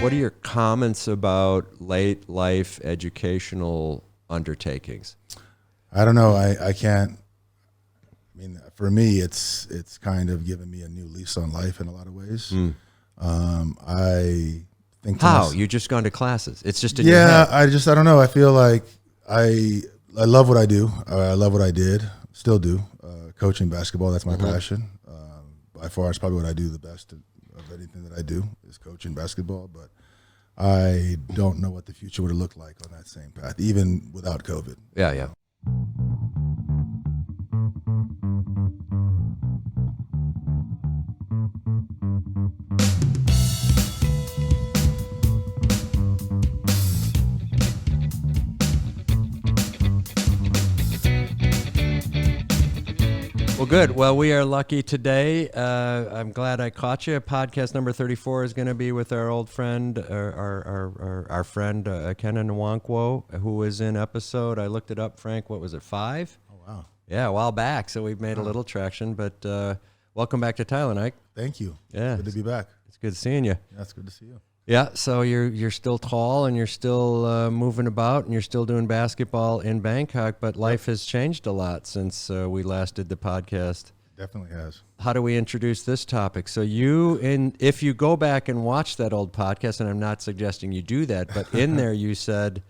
What are your comments about late life educational undertakings? I don't know. I can't. I mean, for me, it's kind of given me a new lease on life in a lot of ways. I think How? You just gone to classes? It's just in your head. I don't know. I feel like I love what I do. I love what I did. Still do. Coaching basketball, that's my passion. By far, it's probably what I do the best of anything that I do is coaching basketball. But I don't know what the future would have looked like on that same path, even without COVID. Yeah. Well, good. Well, we are lucky today. I'm glad I caught you. Podcast number 34 is going to be with our old friend, our friend Ikenna Nwankwo, who was in episode, I looked it up, Frank, what was it, 5? Oh, wow. Yeah, a while back, so we've made a little traction. But welcome back to Thailand, Ike. Thank you. Yeah. Good to be back. It's good seeing you. Yeah, it's good to see you. Yeah, so you're still tall and you're still moving about and you're still doing basketball in Bangkok, but life has changed a lot since we last did the podcast. Definitely has. How do we introduce this topic? So if you go back and watch that old podcast, and I'm not suggesting you do that, but in there you said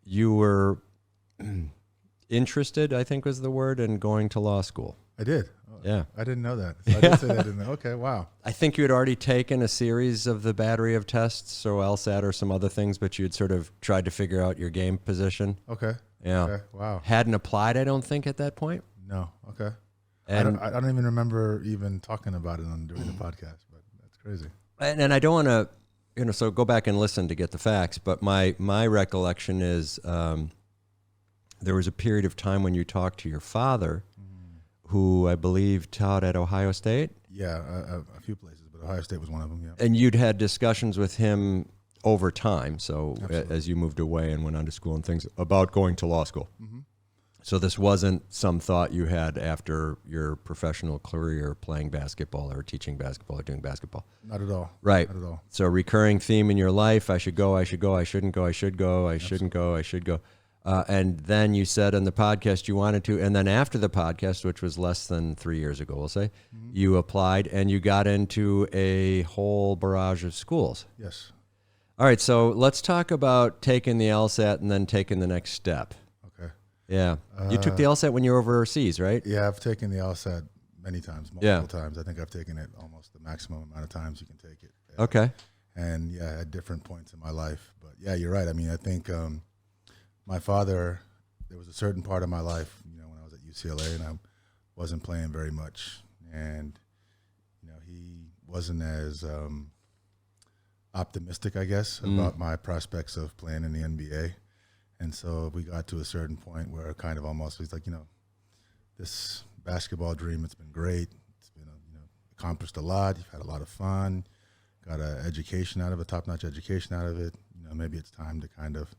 you were interested, I think was the word, in going to law school. I did. Oh, Yeah. I didn't know that. So I did say that in there. Okay, wow. I think you had already taken a series of the battery of tests, so LSAT or some other things, but you had sort of tried to figure out your game position. Okay. Yeah. Okay. Wow. Hadn't applied, I don't think, at that point. No. Okay. And I don't even remember even talking about it during the podcast, but that's crazy. and I don't want to, so go back and listen to get the facts, but my recollection is there was a period of time when you talked to your father, who I believe taught at Ohio State. Yeah, a few places, but Ohio State was one of them, yeah. And you'd had discussions with him over time, so Absolutely. as you moved away and went on to school and things, about going to law school. Mm-hmm. So this wasn't some thought you had after your professional career playing basketball or teaching basketball or doing basketball. Not at all. Right. Not at all. So recurring theme in your life, I should go, I shouldn't go, I should go, I should go. And then you said on the podcast you wanted to, and then after the podcast, which was less than 3 years ago, we'll say, you applied and you got into a whole barrage of schools. Yes. All right, so let's talk about taking the LSAT and then taking the next step. Okay. Yeah. You took the LSAT when you were overseas, right? Yeah, I've taken the LSAT many times, multiple times. I think I've taken it almost the maximum amount of times you can take it. Okay. And yeah, at different points in my life. But yeah, you're right. I mean, I think my father, there was a certain part of my life, when I was at UCLA and I wasn't playing very much. And, he wasn't as optimistic, I guess, about my prospects of playing in the NBA. And so we got to a certain point where kind of almost he's like, this basketball dream, it's been great. It's been, accomplished a lot. You've had a lot of fun, got an education out of it, top-notch education out of it. Maybe it's time to kind of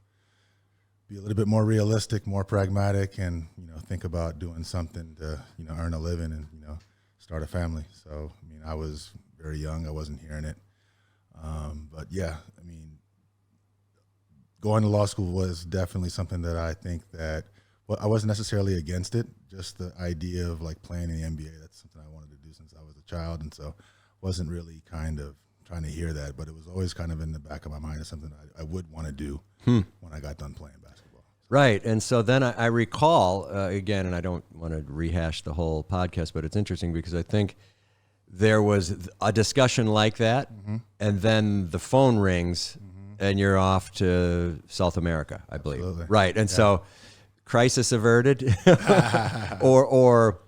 be a little bit more realistic, more pragmatic, and think about doing something to earn a living and start a family. So I mean, I was very young; I wasn't hearing it. But yeah, I mean, going to law school was definitely something that I think that I wasn't necessarily against it. Just the idea of like playing in the NBA, that's something I wanted to do since I was a child, and so wasn't really kind of trying to hear that, but it was always kind of in the back of my mind as something I would want to do when I got done playing basketball. Right. And so then I recall, again, and I don't want to rehash the whole podcast, but it's interesting because I think there was a discussion like that, and then the phone rings, and you're off to South America, I believe. Absolutely. Right. And so crisis averted, or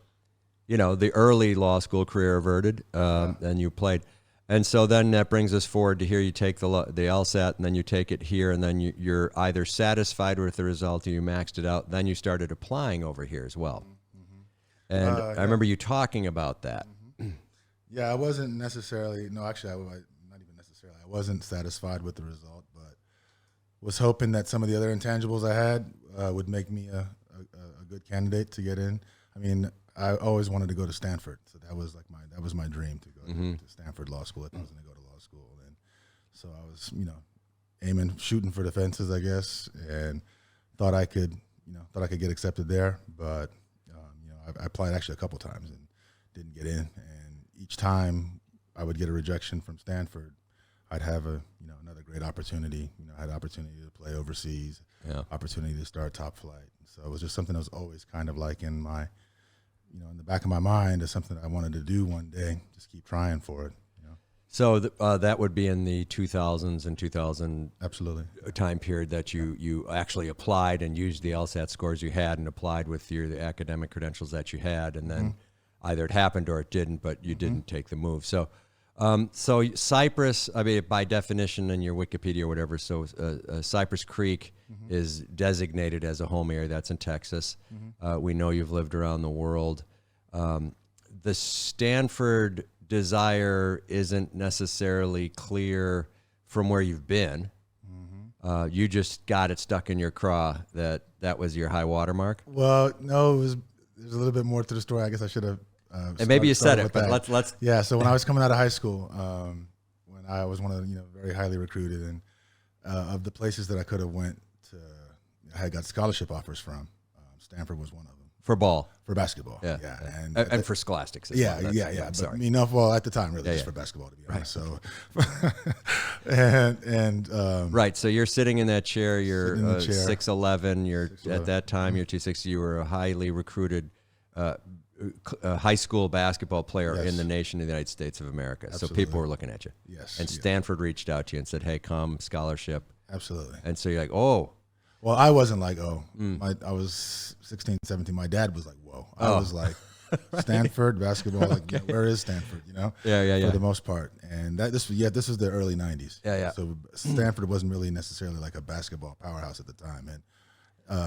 the early law school career averted, and you played. And so then that brings us forward to here. You take the LSAT, and then you take it here, and then you're either satisfied with the result or you maxed it out. Then you started applying over here as well. And I remember you talking about that. Yeah, I wasn't necessarily, no, actually, not even necessarily. I wasn't satisfied with the result, but was hoping that some of the other intangibles I had would make me a good candidate to get in. I mean, I always wanted to go to Stanford, so that was my dream to go to Stanford Law School if I was going to go to law school. And So I was, shooting for the fences, I guess, and thought I could get accepted there. But, I applied actually a couple times and didn't get in. And each time I would get a rejection from Stanford, I'd have another great opportunity. I had opportunity to play overseas, opportunity to start top flight. So it was just something that was always kind of like in my, in the back of my mind as something I wanted to do one day, just keep trying for it. So that would be in the 2000s and 2000 absolutely time period that you actually applied and used the LSAT scores you had and applied with the academic credentials that you had, and then either it happened or it didn't, but you didn't take the move. So Cypress, I mean, by definition in your Wikipedia or whatever, so Cypress Creek is designated as a home area. That's in Texas. We know you've lived around the world. The Stanford desire isn't necessarily clear from where you've been. You just got it stuck in your craw that was your high water mark. Well, no, there's a little bit more to the story. I guess I should have. And maybe you said it, but let's. Yeah. So when I was coming out of high school, when I was one of the very highly recruited, and of the places that I could have went to, I had got scholarship offers from. Stanford was one of them. For basketball, yeah. And for scholastics, as yeah, well. yeah. I'm sorry. Well, at the time, really, just for basketball, to be honest. So, and right. So you're sitting in that chair. You're 6'11". You're 6'11". At that time, you're 260. You were a highly recruited high school basketball player in the nation of the United States of America. Absolutely. So people were looking at you. Yes. And Stanford reached out to you and said, "Hey, come, scholarship." Absolutely. And so you're like, "Oh." Well, I wasn't like, I was 16, 17. My dad was like, whoa. I was like, Stanford basketball, like, where is Stanford, Yeah. For the most part. And this was the early 90s. Yeah. So Stanford wasn't really necessarily like a basketball powerhouse at the time. And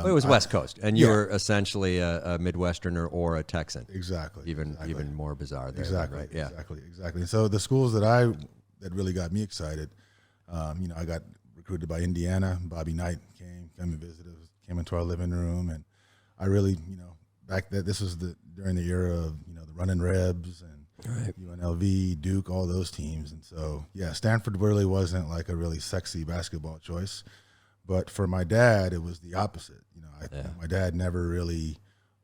it was West Coast, and you were essentially a Midwesterner or a Texan. Exactly. Even more bizarre there. Exactly. Right? Yeah. Exactly. And so the schools that really got me excited, I got recruited by Indiana. Bobby Knight came and visited, came into our living room, and I really, back then, this was during the era of the Running Rebs and UNLV, Duke, all those teams, and so Stanford really wasn't like a really sexy basketball choice, but for my dad, it was the opposite. My dad never really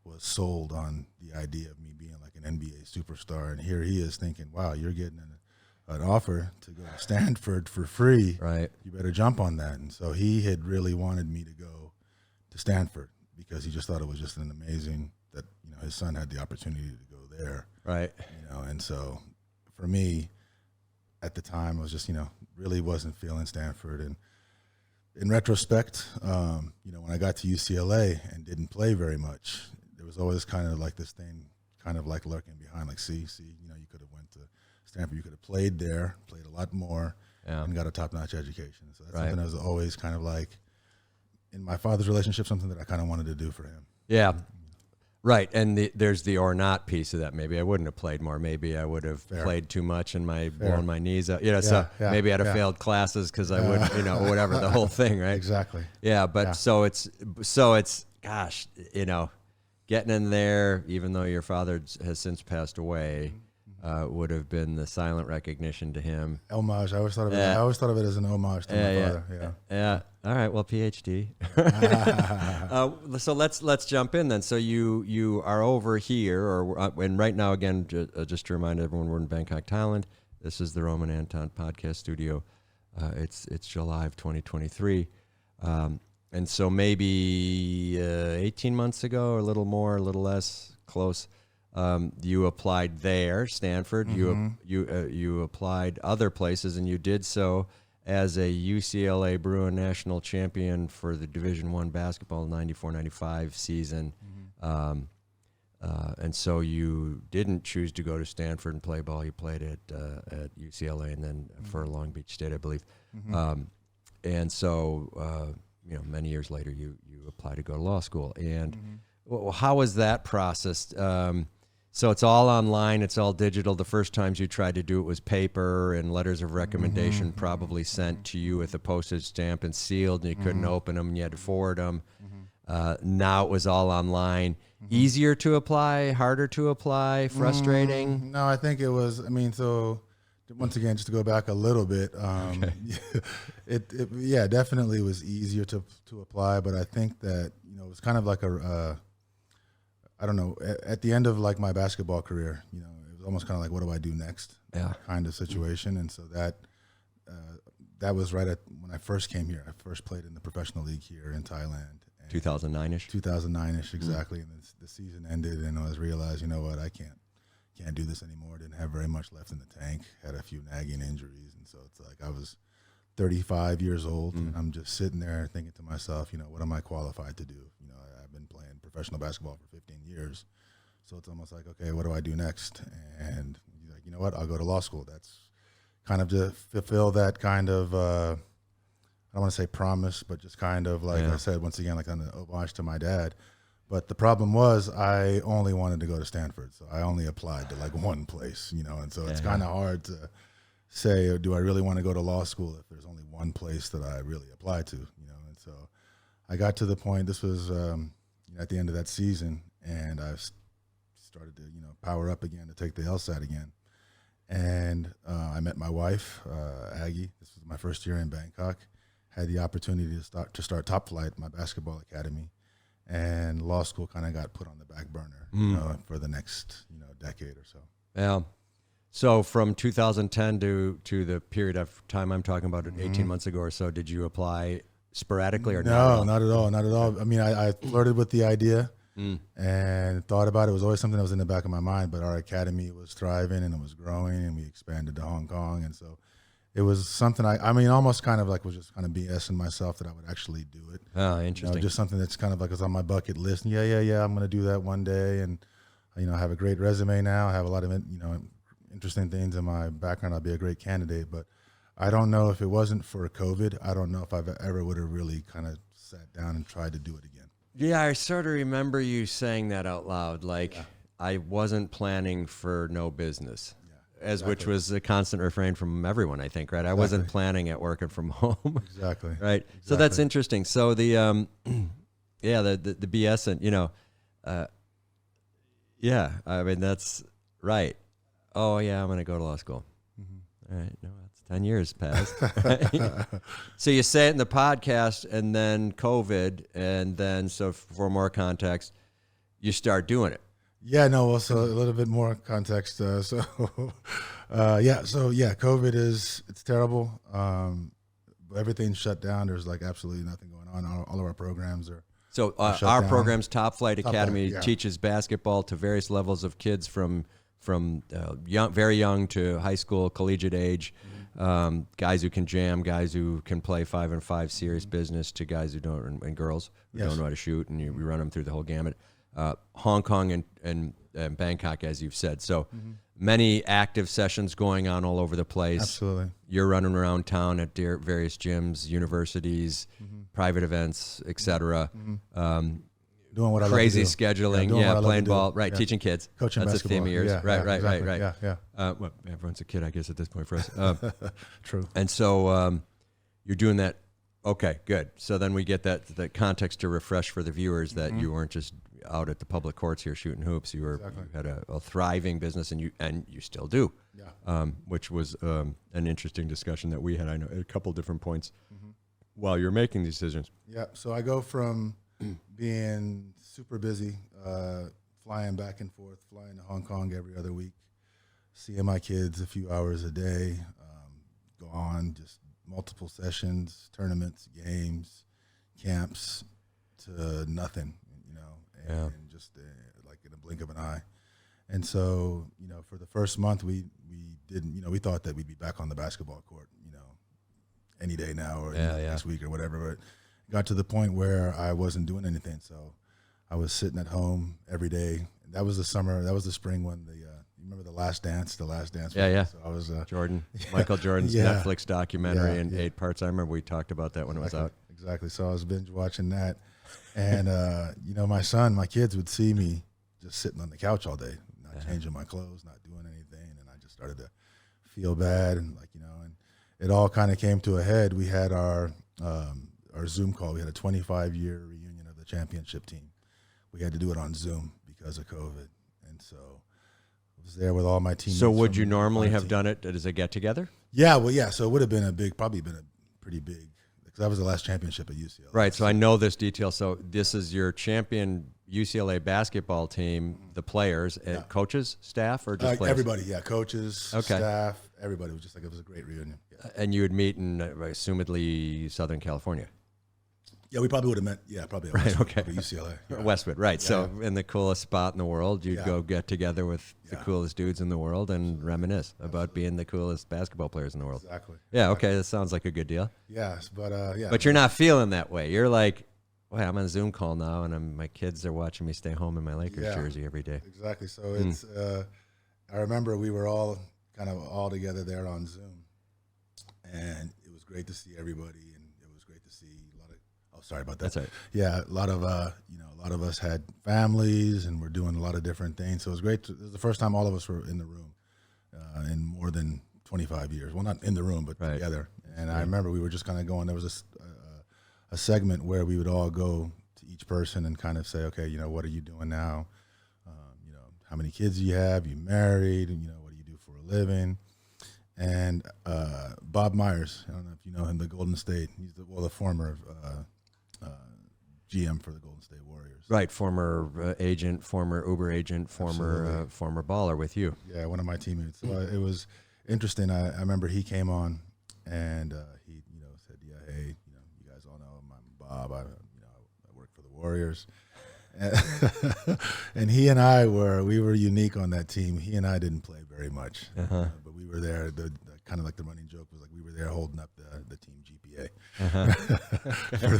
was sold on the idea of me being like an NBA superstar, and here he is thinking, wow, you're getting an offer to go to Stanford for free. Right. You better jump on that. And so he had really wanted me to go to Stanford because he just thought it was just an amazing that, his son had the opportunity to go there. Right. And so for me at the time, I was just, really wasn't feeling Stanford. And in retrospect, when I got to UCLA and didn't play very much, there was always kind of like this thing kind of like lurking behind, like, see, you could have went to Stanford, you could have played there, played a lot more, and got a top-notch education. So that's something that was always kind of like, in my father's relationship, something that I kind of wanted to do for him. Yeah, right. And there's the or not piece of that. Maybe I wouldn't have played more. Maybe I would have played too much and blown my knees out. So maybe I'd have failed classes because I would, or whatever, the whole thing, right? Exactly. Yeah, but so it's, gosh, getting in there, even though your father has since passed away, would have been the silent recognition to him. Homage. I always thought of it as an homage to my father. Yeah. All right. Well, PhD. So let's jump in then. So you are over here, and right now, again, just to remind everyone, we're in Bangkok, Thailand. This is the Roman Anton Podcast Studio. It's July of 2023, and so maybe 18 months ago, or a little more, a little less, close. You applied there, Stanford. You applied other places, and you did so as a UCLA Bruin national champion for the Division I basketball 94-95 season. And so you didn't choose to go to Stanford and play ball. You played at UCLA and then for Long Beach State, I believe. And so many years later, you applied to go to law school. And how was that process? So it's all online, it's all digital. The first times you tried to do it was paper and letters of recommendation probably sent to you with a postage stamp and sealed, and you couldn't open them and you had to forward them. Now it was all online. Easier to apply, harder to apply, frustrating? No, I think it was, so once again, just to go back a little bit, it definitely was easier to apply, but I think that, it was kind of like I don't know, at the end of like my basketball career, it was almost kind of like, what do I do next? Yeah. Kind of situation. And so that was right when I first came here. I first played in the professional league here in Thailand. 2009-ish? 2009-ish, exactly. And the season ended, and I was realized, you know what, I can't do this anymore. Didn't have very much left in the tank. Had a few nagging injuries. And so it's like I was 35 years old, and I'm just sitting there thinking to myself, what am I qualified to do? I've been playing professional basketball for 15 years. So it's almost like, okay, what do I do next? And you're like, you know what, I'll go to law school. That's kind of to fulfill that kind of, I don't want to say promise, but just kind of like I said, once again, like an homage to my dad. But the problem was I only wanted to go to Stanford. So I only applied to like one place, and so it's kind of hard to say, do I really want to go to law school if there's only one place that I really apply to, and so I got to the point, this was at the end of that season, and I started to, power up again to take the LSAT again. And I met my wife, Aggie. This was my first year in Bangkok. Had the opportunity to start Top Flight, my basketball academy, and law school kind of got put on the back burner for the next decade or so. Yeah. So from 2010 to the period of time I'm talking about, 18 months ago or so, did you apply sporadically or no? Not at all. Not at all. I mean, I flirted with the idea and thought about it. It was always something that was in the back of my mind. But our academy was thriving and it was growing, and we expanded to Hong Kong, and so it was something I mean, almost kind of like was just kind of BSing myself that I would actually do it. Oh, interesting. Just something that's kind of like was on my bucket list. And yeah, I'm going to do that one day. And, I have a great resume now. I have a lot of, interesting things in my background. I'll be a great candidate. But I don't know if it wasn't for COVID, I don't know if I've ever would have really kind of sat down and tried to do it again. Yeah, I sort of remember you saying that out loud. Like, I wasn't planning for no business. Which was a constant refrain from everyone, I think, right? I wasn't planning at working from home. Exactly. Right. Exactly. So that's interesting. So the the BS and I mean, that's right. Oh yeah, I'm going to go to law school. All right. No, that's 10 years passed. So you say it in the podcast, and then COVID, and then, so for more context, you start doing it. Yeah, no, also a little bit more context. COVID it's terrible. Everything's shut down. There's like absolutely nothing going on. All of our programs are. So our program's Top Flight Academy teaches basketball to various levels of kids from very young to high school, collegiate age. Guys who can jam, guys who can play 5-on-5 serious business, to guys who don't, and girls who don't know how to shoot, and we run them through the whole gamut. Hong Kong and Bangkok, as you've said. So many active sessions going on all over the place. Absolutely. You're running around town at various gyms, universities, private events, etc. Doing what I crazy love to do. scheduling, playing ball, right? Teaching kids. Coaching That's basketball. a theme of yours. Right. Yeah. Well, everyone's a kid, I guess, at this point for us. True. And so you're doing that. Okay, good. So then we get the context to refresh for the viewers that you weren't just out at the public courts here shooting hoops. You had a thriving business, and you still do. Yeah. Which was an interesting discussion that we had. I know at a couple different points while you're making these decisions. Yeah. So I go from being super busy, flying back and forth, flying to Hong Kong every other week, seeing my kids a few hours a day, go on just multiple sessions, tournaments, games, camps, to nothing, and just like in a blink of an eye. And so, for the first month, we didn't, we thought that we'd be back on the basketball court, any day now or next week or whatever. But it got to the point where I wasn't doing anything. So I was sitting at home every day. That was the summer. That was the spring when you remember The Last Dance? Yeah. So I was Michael Jordan's Netflix documentary in 8 parts. I remember we talked about that when it was out. Exactly. So I was binge watching that. And, my kids would see me just sitting on the couch all day, not changing my clothes, not doing anything. And I just started to feel bad. And and it all kind of came to a head. We had our Zoom call. We had a 25-year reunion of the championship team. We had to do it on Zoom because of COVID. And so was there with all my teammates. So would you normally have done it as a get-together? Yeah, well, yeah. So it would have been probably been a pretty big, because that was the last championship at UCLA. Right. So I know this detail. So this is your champion UCLA basketball team, the players, coaches, staff, or just players? Everybody, yeah, coaches, staff, everybody. It was just like, it was a great reunion. Yeah. And you would meet in, assumedly, Southern California. Yeah, we probably would have met. Yeah, probably. Right. Westwood, Okay. UCLA. Yeah. Westwood. Right. Yeah. So in the coolest spot in the world, you'd go get together with the coolest dudes in the world and reminisce about being the coolest basketball players in the world. Exactly. Yeah. Okay. That sounds like a good deal. Yes, but yeah. But you're not feeling that way. You're like, well, I'm on a Zoom call now, and my kids are watching me stay home in my Lakers jersey every day. Exactly. So it's. I remember we were all kind of all together there on Zoom, and it was great to see everybody, and it was great to see a lot of. Oh, sorry about that. That's right. Yeah, a lot of a lot of us had families, and we're doing a lot of different things. So it was great. It was the first time all of us were in the room in more than 25 years. Well, not in the room, but together. And I remember we were just kind of going. There was a segment where we would all go to each person and kind of say, okay, what are you doing now? How many kids do you have? You married? And, what do you do for a living? And Bob Myers, I don't know if you know him, the Golden State. He's the former GM for the Golden State Warriors. Right, former agent, former Uber agent, former baller with you. Yeah, one of my teammates. So it was interesting. I remember he came on and he said, "Yeah, hey, you guys all know I'm Bob. I work for the Warriors." And he and I we were unique on that team. He and I didn't play very much, but we were there. The kind of like the running joke was like we were there holding up the team GPA for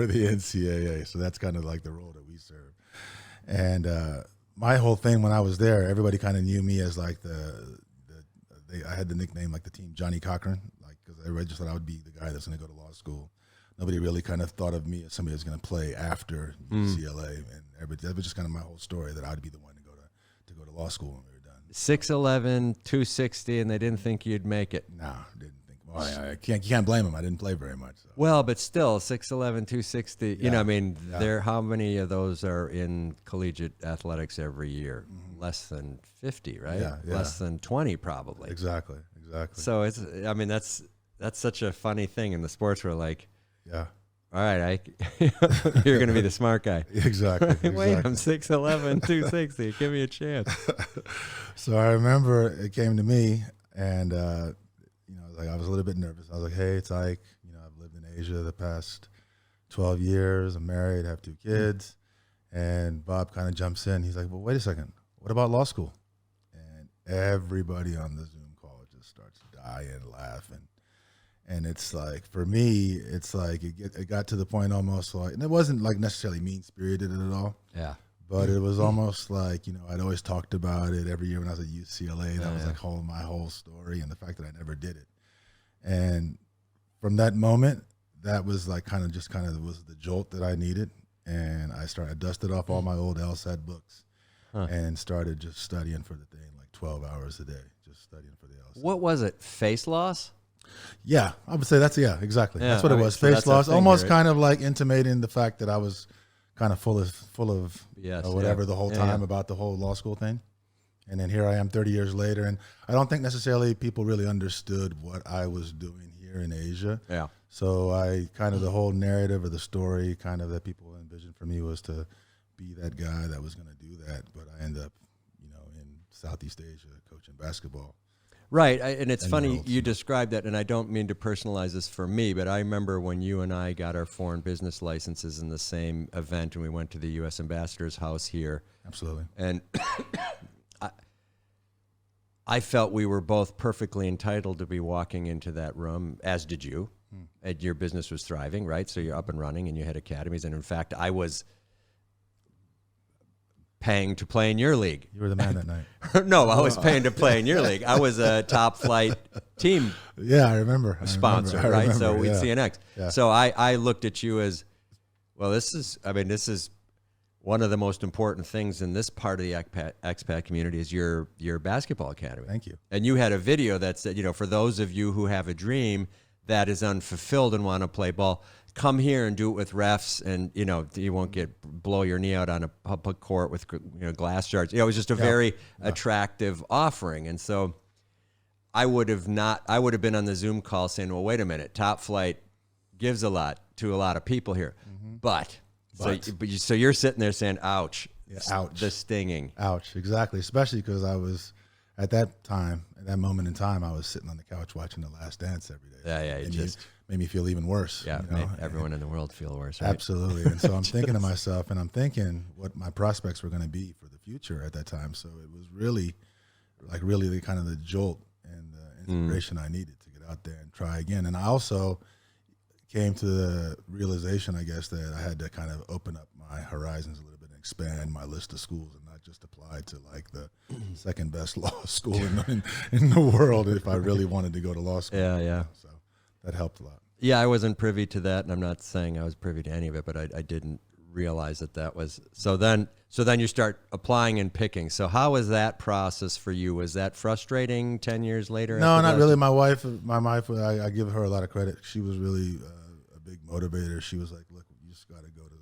the NCAA. So that's kind of like the role that we serve. And my whole thing when I was there, everybody kind of knew me as like I had the nickname like the team Johnny Cochran, like because everybody just thought I would be the guy that's going to go to law school. Nobody really kind of thought of me as somebody who's going to play after UCLA, and that was just kind of my whole story, that I'd be the one to go to law school when we were done. 6'11", 260, and they didn't think you'd make it. No, didn't think. Well, you can't blame them. I didn't play very much. So. Well, but still, 6'11", 260. How many of those are in collegiate athletics every year? Mm-hmm. Less than 50, right? Yeah. Less than 20, probably. Exactly. So that's such a funny thing in the sports where like. Yeah. All right, you're going to be the smart guy. Exactly. Wait, I'm 6'11", 260. Give me a chance. So I remember it came to me, and I was a little bit nervous. I was like, "Hey, it's Ike. I've lived in Asia the past 12 years. I'm married, have 2 kids." And Bob kind of jumps in. He's like, "Well, wait a second. What about law school?" And everybody on the Zoom call just starts dying laughing. And it's like, for me, it's like it got to the point almost like, and it wasn't like necessarily mean-spirited at all. Yeah. But it was almost like, I'd always talked about it every year when I was at UCLA. That was like my whole story, and the fact that I never did it. And from that moment, that was like kind of was the jolt that I needed. And I dusted off all my old LSAT books and started just studying for the thing, like 12 hours a day, just studying for the LSAT. What was it? Face loss? Yeah, I would say exactly. Yeah, that's what it was. So face loss, almost right? Kind of like intimating the fact that I was kind of full of yes, the whole time about the whole law school thing. And then here I am 30 years later, and I don't think necessarily people really understood what I was doing here in Asia. Yeah. So the whole narrative or the story kind of that people envisioned for me was to be that guy that was going to do that, but I ended up, in Southeast Asia coaching basketball. Right, and it's funny you described that, and I don't mean to personalize this for me, but I remember when you and I got our foreign business licenses in the same event, and we went to the U.S. Ambassador's house here. Absolutely. And I felt we were both perfectly entitled to be walking into that room, as did you. And your business was thriving, right? So you're up and running, and you had academies, and in fact, I was paying to play in your league. You were the man that night. No, I was paying to play in your league. I was a top flight team. Yeah, I remember. Sponsor, I right? remember, So we'd CNX. Yeah. So I looked at you as, well, this is one of the most important things in this part of the expat community is your basketball academy. Thank you. And you had a video that said, for those of you who have a dream that is unfulfilled and want to play ball, come here and do it with refs, and you won't blow your knee out on a public court with glass shards. It was just a very attractive offering, and so I would have been on the Zoom call saying, well, wait a minute, Top Flight gives a lot to a lot of people here, but. So you're sitting there saying, ouch. Yeah, ouch. The stinging. Ouch, exactly. Especially because I was, at that moment in time, I was sitting on the couch watching The Last Dance every day. Yeah. It made me feel even worse. Yeah, made everyone in the world feel worse, right? Absolutely. And so I'm thinking to myself, and I'm thinking what my prospects were going to be for the future at that time. So it was really the kind of the jolt and the inspiration I needed to get out there and try again. And I also came to the realization, I guess, that I had to kind of open up my horizons a little bit and expand my list of schools and not just apply to like the second best law school in the world if I really wanted to go to law school. Yeah. So that helped a lot. Yeah, I wasn't privy to that, and I'm not saying I was privy to any of it, but I didn't realize that was so. Then you start applying and picking. So how was that process for you? Was that frustrating 10 years later? No, not really. My wife, I give her a lot of credit. She was really a big motivator. She was like, look, you just got to go to,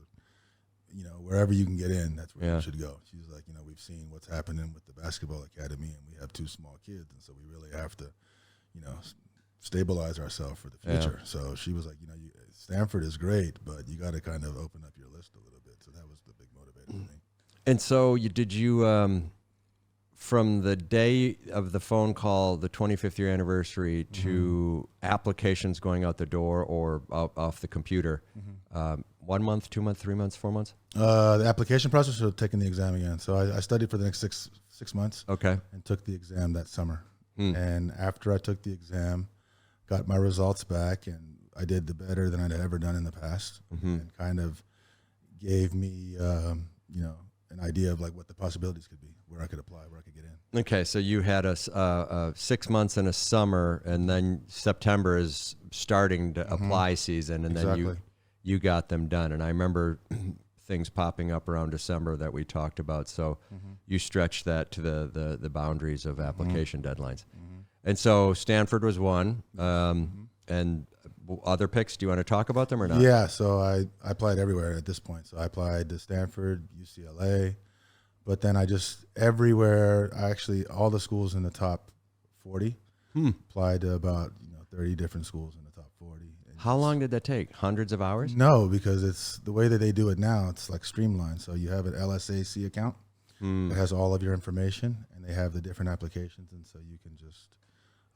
wherever you can get in, that's where you should go. She's like, we've seen what's happening with the basketball academy, and we have 2 small kids, and so we really have to, stabilize ourselves for the future. Yeah. So she was like, Stanford is great, but you got to kind of open up your list a little bit. So that was the big motivator for me. And so did you from the day of the phone call, the 25th year anniversary, to applications going out the door or off the computer, 1 month, 2 months, 3 months, 4 months? The application process or taking the exam again. So I studied for the next six months. Okay. And took the exam that summer. And after I took the exam, got my results back, and I did the better than I'd ever done in the past, and kind of gave me, an idea of like what the possibilities could be, where I could apply, where I could get in. Okay, so you had a 6 months and a summer, and then September is starting to apply season, and then you got them done. And I remember things popping up around December that we talked about. So you stretched that to the boundaries of application deadlines. And so Stanford was one, and other picks. Do you want to talk about them or not? Yeah, so I applied everywhere at this point. So I applied to Stanford, UCLA, but then everywhere, all the schools in the top 40, applied to about 30 different schools in the top 40. How long did that take? Hundreds of hours? No, because it's the way that they do it now. It's like streamlined. So you have an LSAT account that has all of your information, and they have the different applications, and so you can just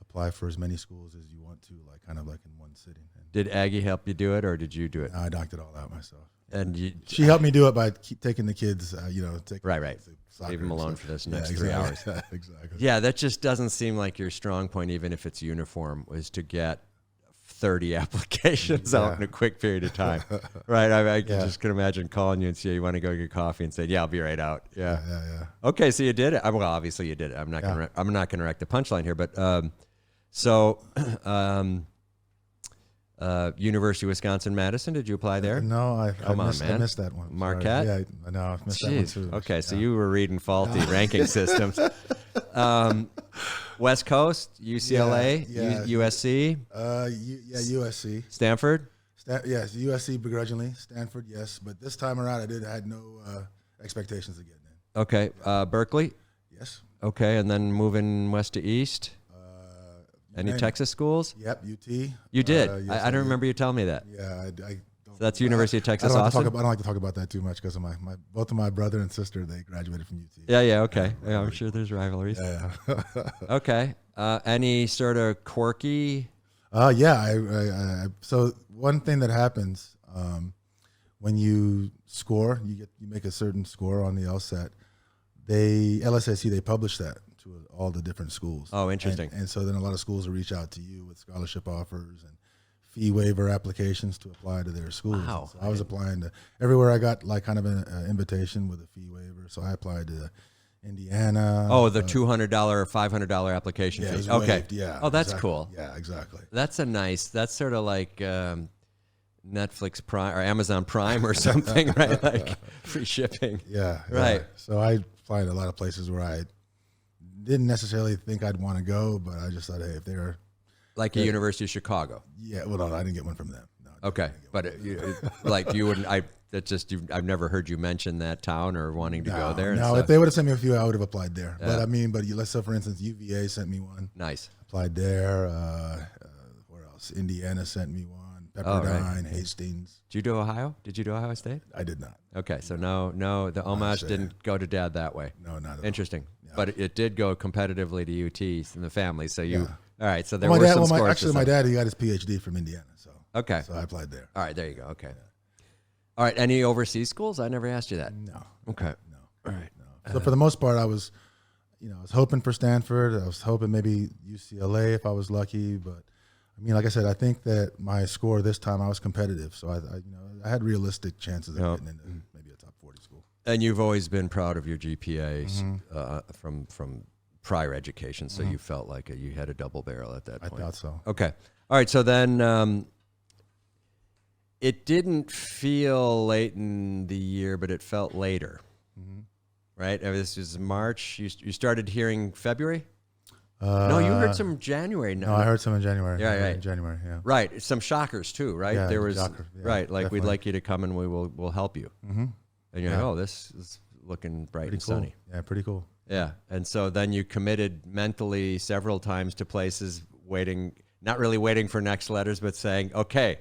apply for as many schools as you want to, kind of in one sitting. And did Aggie help you do it, or did you do it? I knocked it all out myself. And she helped me do it by taking the kids, right. Leave them alone for this next 3 hours. Exactly. Yeah, that just doesn't seem like your strong point, even if it's uniform, was to get 30 applications out in a quick period of time. Right. I just can imagine calling you and say, you want to go get coffee, and say, yeah, I'll be right out. Yeah. Okay. So you did it. Well, obviously you did it. I'm not going to wreck the punchline here, but, University of Wisconsin-Madison, did you apply there? No, I missed that one. Marquette? Sorry. Yeah, no, I missed that one too. Okay, so you were reading faulty ranking systems. West Coast, UCLA, USC? USC. Stanford? Yes, USC begrudgingly. Stanford, yes. But this time around, I had no expectations of getting in. Okay, Berkeley? Yes. Okay, and then moving west to east? Any Texas schools? Yep, UT. You did? Yes, I don't remember you telling me that. Yeah, I don't. So that's University of Texas, I Austin? don't like to talk about that too much because of both of my brother and sister, they graduated from UT. Yeah, okay. Yeah, I'm sure there's rivalries. Yeah. Okay. Any sort of quirky? So one thing that happens when you score, you make a certain score on the LSAT. LSAT, they publish that to all the different schools. Oh, interesting. And so then a lot of schools will reach out to you with scholarship offers and fee waiver applications to apply to their schools. Wow. So I was applying to everywhere I got kind of an invitation with a fee waiver. So I applied to Indiana. Oh, the $200 or $500 application fee. It was Okay. waived. Yeah. Oh, that's exactly. cool. Yeah, exactly. That's sort of like Netflix Prime or Amazon Prime or something, right? Like free shipping. Yeah. Right. So I applied a lot of places where I didn't necessarily think I'd want to go, but I just thought, hey, if they're like a University of Chicago. Yeah, well, no, I didn't get one from them. No, Okay, but like you wouldn't. I've never heard you mention that town or wanting to go there. No, if they would have sent me a few, I would have applied there. But I mean, let's say for instance, UVA sent me one. Nice. Applied there. Where else? Indiana sent me one. Pepperdine, Hastings. Did you do Ohio? Did you do Ohio State? I did not. Okay, so no, the homage didn't go to Dad that way. No, not at all. Interesting. Yeah. But it did go competitively to UT in the family. So you, all right. So there my were dad, some scores. Actually, my dad, he got his PhD from Indiana. So okay. So I applied there. All right, there you go. Okay. Yeah. All right. Any overseas schools? I never asked you that. No. Okay. No. All right. No. So for the most part, I was hoping for Stanford. I was hoping maybe UCLA if I was lucky. But I mean, like I said, I think that my score this time I was competitive, so I had realistic chances of getting into maybe a top 40 school. And you've always been proud of your GPAs from prior education, so you felt like you had a double barrel at that point. I thought so. Okay. All right. So then it didn't feel late in the year, but it felt later, right? This was March. You started hearing February? No, you heard some January. No, I heard some in January. Yeah, right. In January, yeah. Right. Some shockers too, right? Yeah, there was shocker, yeah, right. Like definitely. we'd like you to come and we'll help you. And you're like, oh, this is looking bright Pretty and cool. sunny. Yeah, pretty cool. Yeah. And so then you committed mentally several times to places not really waiting for next letters, but saying, okay.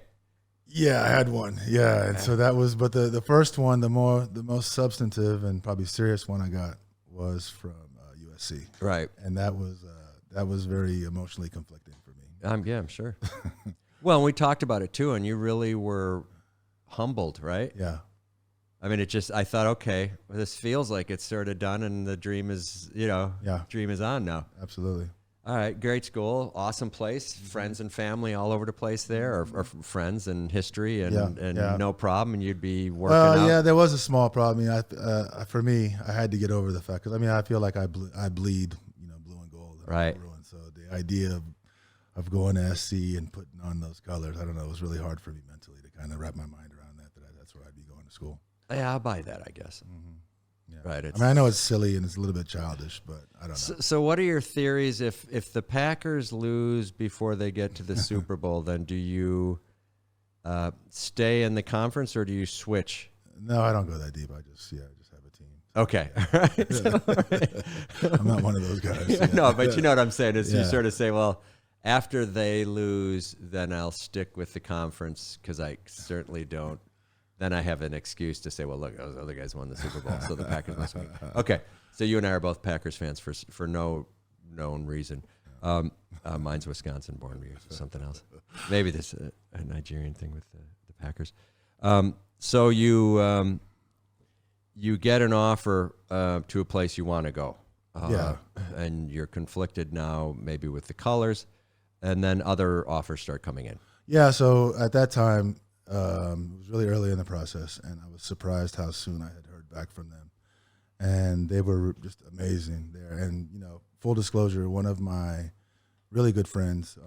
Yeah, I had one. Yeah. And so that was, but the first one, the most substantive and probably serious one I got was from USC. Right. And that was very emotionally conflicting for me. Yeah, I'm sure. Well, and we talked about it too, and you really were humbled, right? Yeah. I mean, I thought, okay, well, this feels like it's sort of done and the dream is, dream is on now. Absolutely. All right, great school, awesome place, friends and family all over the place there, or friends and history, and no problem, and you'd be working out. Yeah, there was a small problem. I mean, for me, I had to get over the fact, because I mean, I feel like I bleed, blue and gold. Right. And so the idea of going to SC and putting on those colors, I don't know, it was really hard for me mentally to kind of wrap my mind around that's where I'd be going to school. Yeah, I'll buy that, I guess. Yeah. Right. I mean, I know it's silly and it's a little bit childish, but I don't know. So what are your theories if the Packers lose before they get to the Super Bowl? Then do you stay in the conference or do you switch? No, I don't go that deep. I just have a team. Okay. I'm not one of those guys. Yeah. No, but you know what I'm saying is you sort of say, well, after they lose, then I'll stick with the conference because I certainly don't. Then I have an excuse to say, well, look, those other guys won the Super Bowl, so the Packers must win. Okay, so you and I are both Packers fans for no known reason. Mine's Wisconsin-born, something else. Maybe this a Nigerian thing with the Packers. So you get an offer to a place you want to go. And you're conflicted now maybe with the colors, and then other offers start coming in. Yeah, so at that time, it was really early in the process, and I was surprised how soon I had heard back from them. And they were just amazing there. And, full disclosure, one of my really good friends,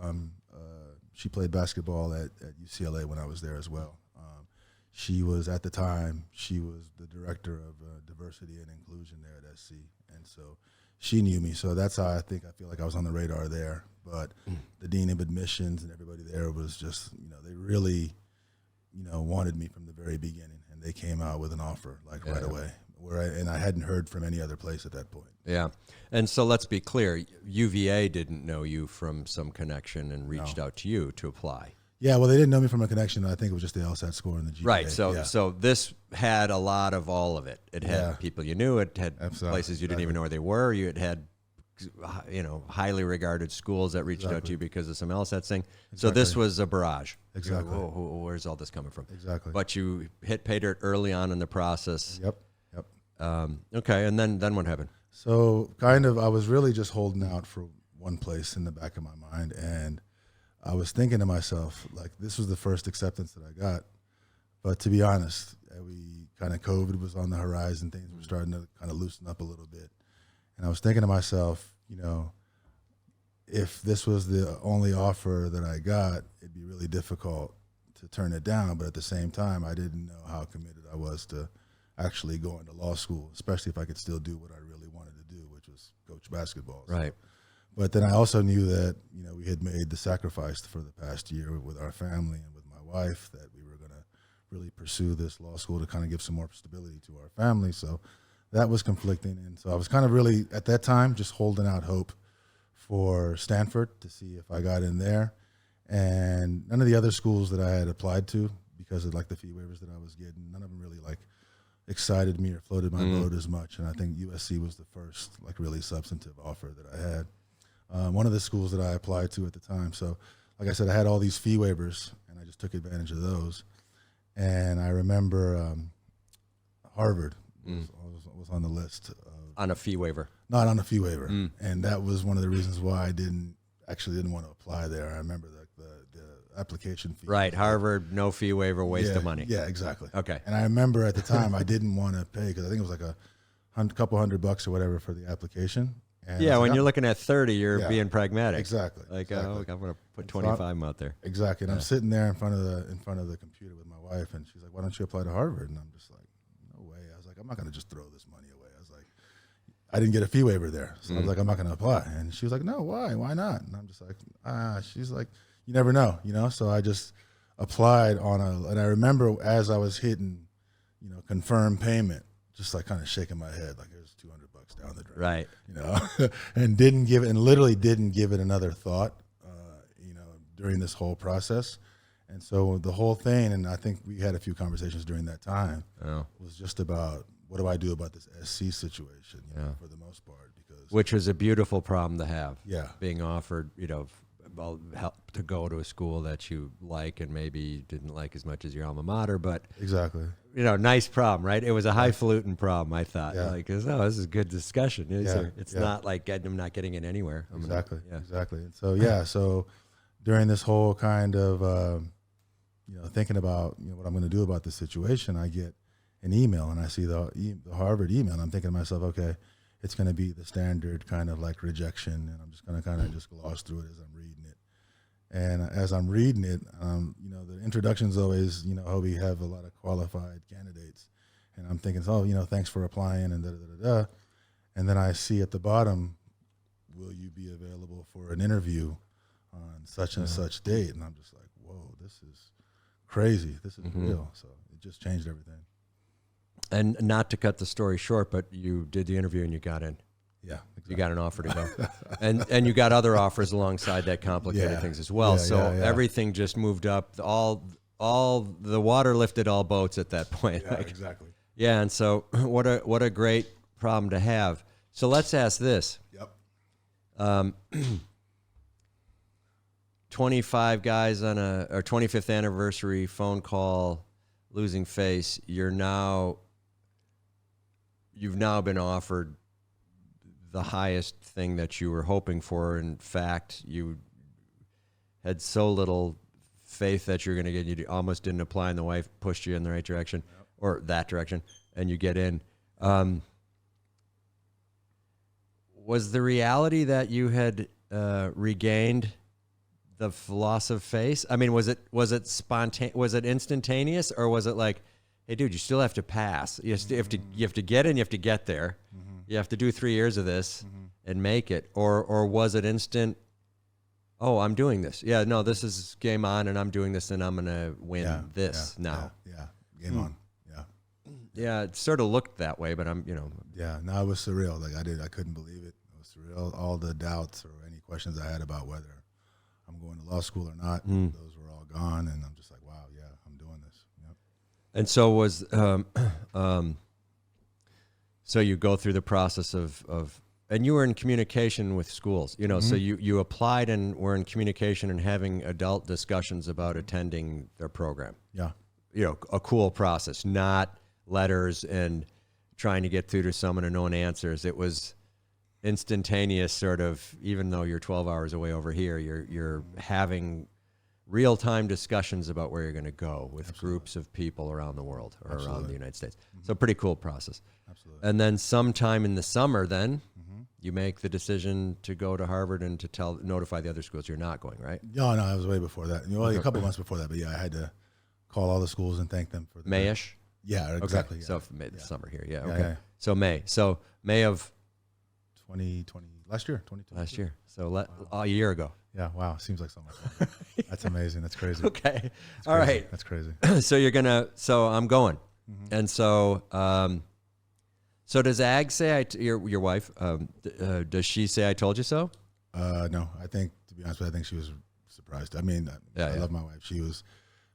she played basketball at UCLA when I was there as well. She was the director of diversity and inclusion there at SC. And so she knew me. So that's how I feel like I was on the radar there. But the dean of admissions and everybody there was just, they really, wanted me from the very beginning. And they came out with an offer right away. And I hadn't heard from any other place at that point. Yeah. And so let's be clear, UVA didn't know you from some connection and reached out to you to apply. Yeah, well, they didn't know me from a connection. I think it was just the LSAT score and the GPA. Right. So this had a lot of all of it. It had people you knew. It had places you didn't even know where they were. You had highly regarded schools that reached out to you because of some LSAT thing. So this was a barrage. Exactly. Where's all this coming from? Exactly. But you hit pay dirt early on in the process. Yep. Okay, and then what happened? So I was really just holding out for one place in the back of my mind, and I was thinking to myself, this was the first acceptance that I got. But to be honest, COVID was on the horizon. Things were starting to kind of loosen up a little bit. And I was thinking to myself, if this was the only offer that I got, it'd be really difficult to turn it down. But at the same time, I didn't know how committed I was to actually going to law school, especially if I could still do what I really wanted to do, which was coach basketball. Right. But then I also knew that, we had made the sacrifice for the past year with our family and with my wife that we were going to really pursue this law school to kind of give some more stability to our family. So that was conflicting. And so I was kind of really, at that time, just holding out hope for Stanford to see if I got in there. And none of the other schools that I had applied to, because of like the fee waivers that I was getting, none of them really like excited me or floated my boat as much. And I think USC was the first like really substantive offer that I had. One of the schools that I applied to at the time. So like I said, I had all these fee waivers and I just took advantage of those. And I remember Harvard was on the list. On a fee waiver. Not on a fee waiver. And that was one of the reasons why I didn't want to apply there. I remember the application fee. Right. Harvard, no fee waiver, waste of money. Yeah, exactly. Okay. And I remember at the time I didn't want to pay because I think it was like a couple $100 or whatever for the application. And yeah, when like, you're looking at 30, you're being pragmatic. Exactly. Like, exactly. oh, I'm going to put 25 out there. Exactly. And I'm sitting there in front of the computer with my wife, and she's like, "Why don't you apply to Harvard?" And I'm just like, "No way." I was like, "I'm not going to just throw this money away." I was like, I didn't get a fee waiver there, so I was like, "I'm not going to apply." And she was like, "No, why? Why not?" And I'm just like, She's like, "You never know, you know." So I just applied and I remember as I was hitting, confirm payment, just like kind of shaking my head, like there's $200 down the drain, right? And literally didn't give it another thought, during this whole process. And so the whole thing, and I think we had a few conversations during that time, was just about what do I do about this SC situation, for the most part, which was a beautiful problem to have. Yeah, being offered, help to go to a school that you like and maybe didn't like as much as your alma mater, but exactly, nice problem, right? It was a highfalutin problem, I thought. Yeah. Like, this is a good discussion. It's Yeah. not like I'm not getting it anywhere. Exactly. And so, so during this whole kind of, thinking about, what I'm going to do about this situation, I get an email and I see the Harvard email, and I'm thinking to myself, okay, it's going to be the standard kind of like rejection, and I'm just going to kind of just gloss through it as I'm reading it. And as I'm reading it, the introduction's always, we have a lot of qualified candidates, and I'm thinking, thanks for applying, and da-da-da-da-da. And then I see at the bottom, will you be available for an interview on such and such date? And I'm just like, whoa, this is crazy. This is real. So it just changed everything. And not to cut the story short, but you did the interview and you got in. Yeah, exactly. You got an offer to go. and you got other offers alongside that complicated things as well. Everything just moved up. All the water lifted all boats at that point. Yeah, exactly. Yeah, and so what a great problem to have. So let's ask this. Yep. 25 guys on our 25th anniversary phone call, losing face. You've now been offered the highest thing that you were hoping for. In fact, you had so little faith that you're going to get, you almost didn't apply, and the wife pushed you in the right direction, or that direction, and you get in. Was the reality that you had regained the loss of face? I mean, was it spontaneous? Was it instantaneous, or was it like, hey, dude, you still have to pass. You have to get in. You have to get there. You have to do 3 years of this and make it. Or was it instant? Oh, I'm doing this. Yeah, no, this is game on, and I'm doing this, and I'm gonna win this now. Yeah, game on. Yeah. Yeah, it sort of looked that way, but Yeah, no, it was surreal. Like I couldn't believe it. It was surreal. All the doubts or any questions I had about whether I'm going to law school or not, those were all gone, and I'm just like, wow, yeah, I'm doing this. Yep. And so was so you go through the process of and you were in communication with schools, so you applied and were in communication and having adult discussions about attending their program. Yeah. A cool process, not letters and trying to get through to someone and knowing answers. It was instantaneous, sort of, even though you're 12 hours away over here, you're having real-time discussions about where you're going to go with groups of people around the world or around the United States. So pretty cool process. Absolutely. And then sometime in the summer, then you make the decision to go to Harvard and to notify the other schools you're not going, right? No, it was way before that. A couple months before that, but yeah, I had to call all the schools and thank them for the May-ish? Yeah, exactly. Okay. Yeah. So May, the summer here. Yeah. Okay. Yeah. So May of 2020 last year, 2020. Last year. So a year ago. Yeah. Wow. Seems like so much. That's amazing. That's crazy. Okay. That's All crazy. right. That's crazy. So I'm going. Mhm. And so, so does Ag say, your wife, does she say, I told you so? No, I think, to be honest with you, I think she was surprised. I mean, I Yeah. love my wife. She was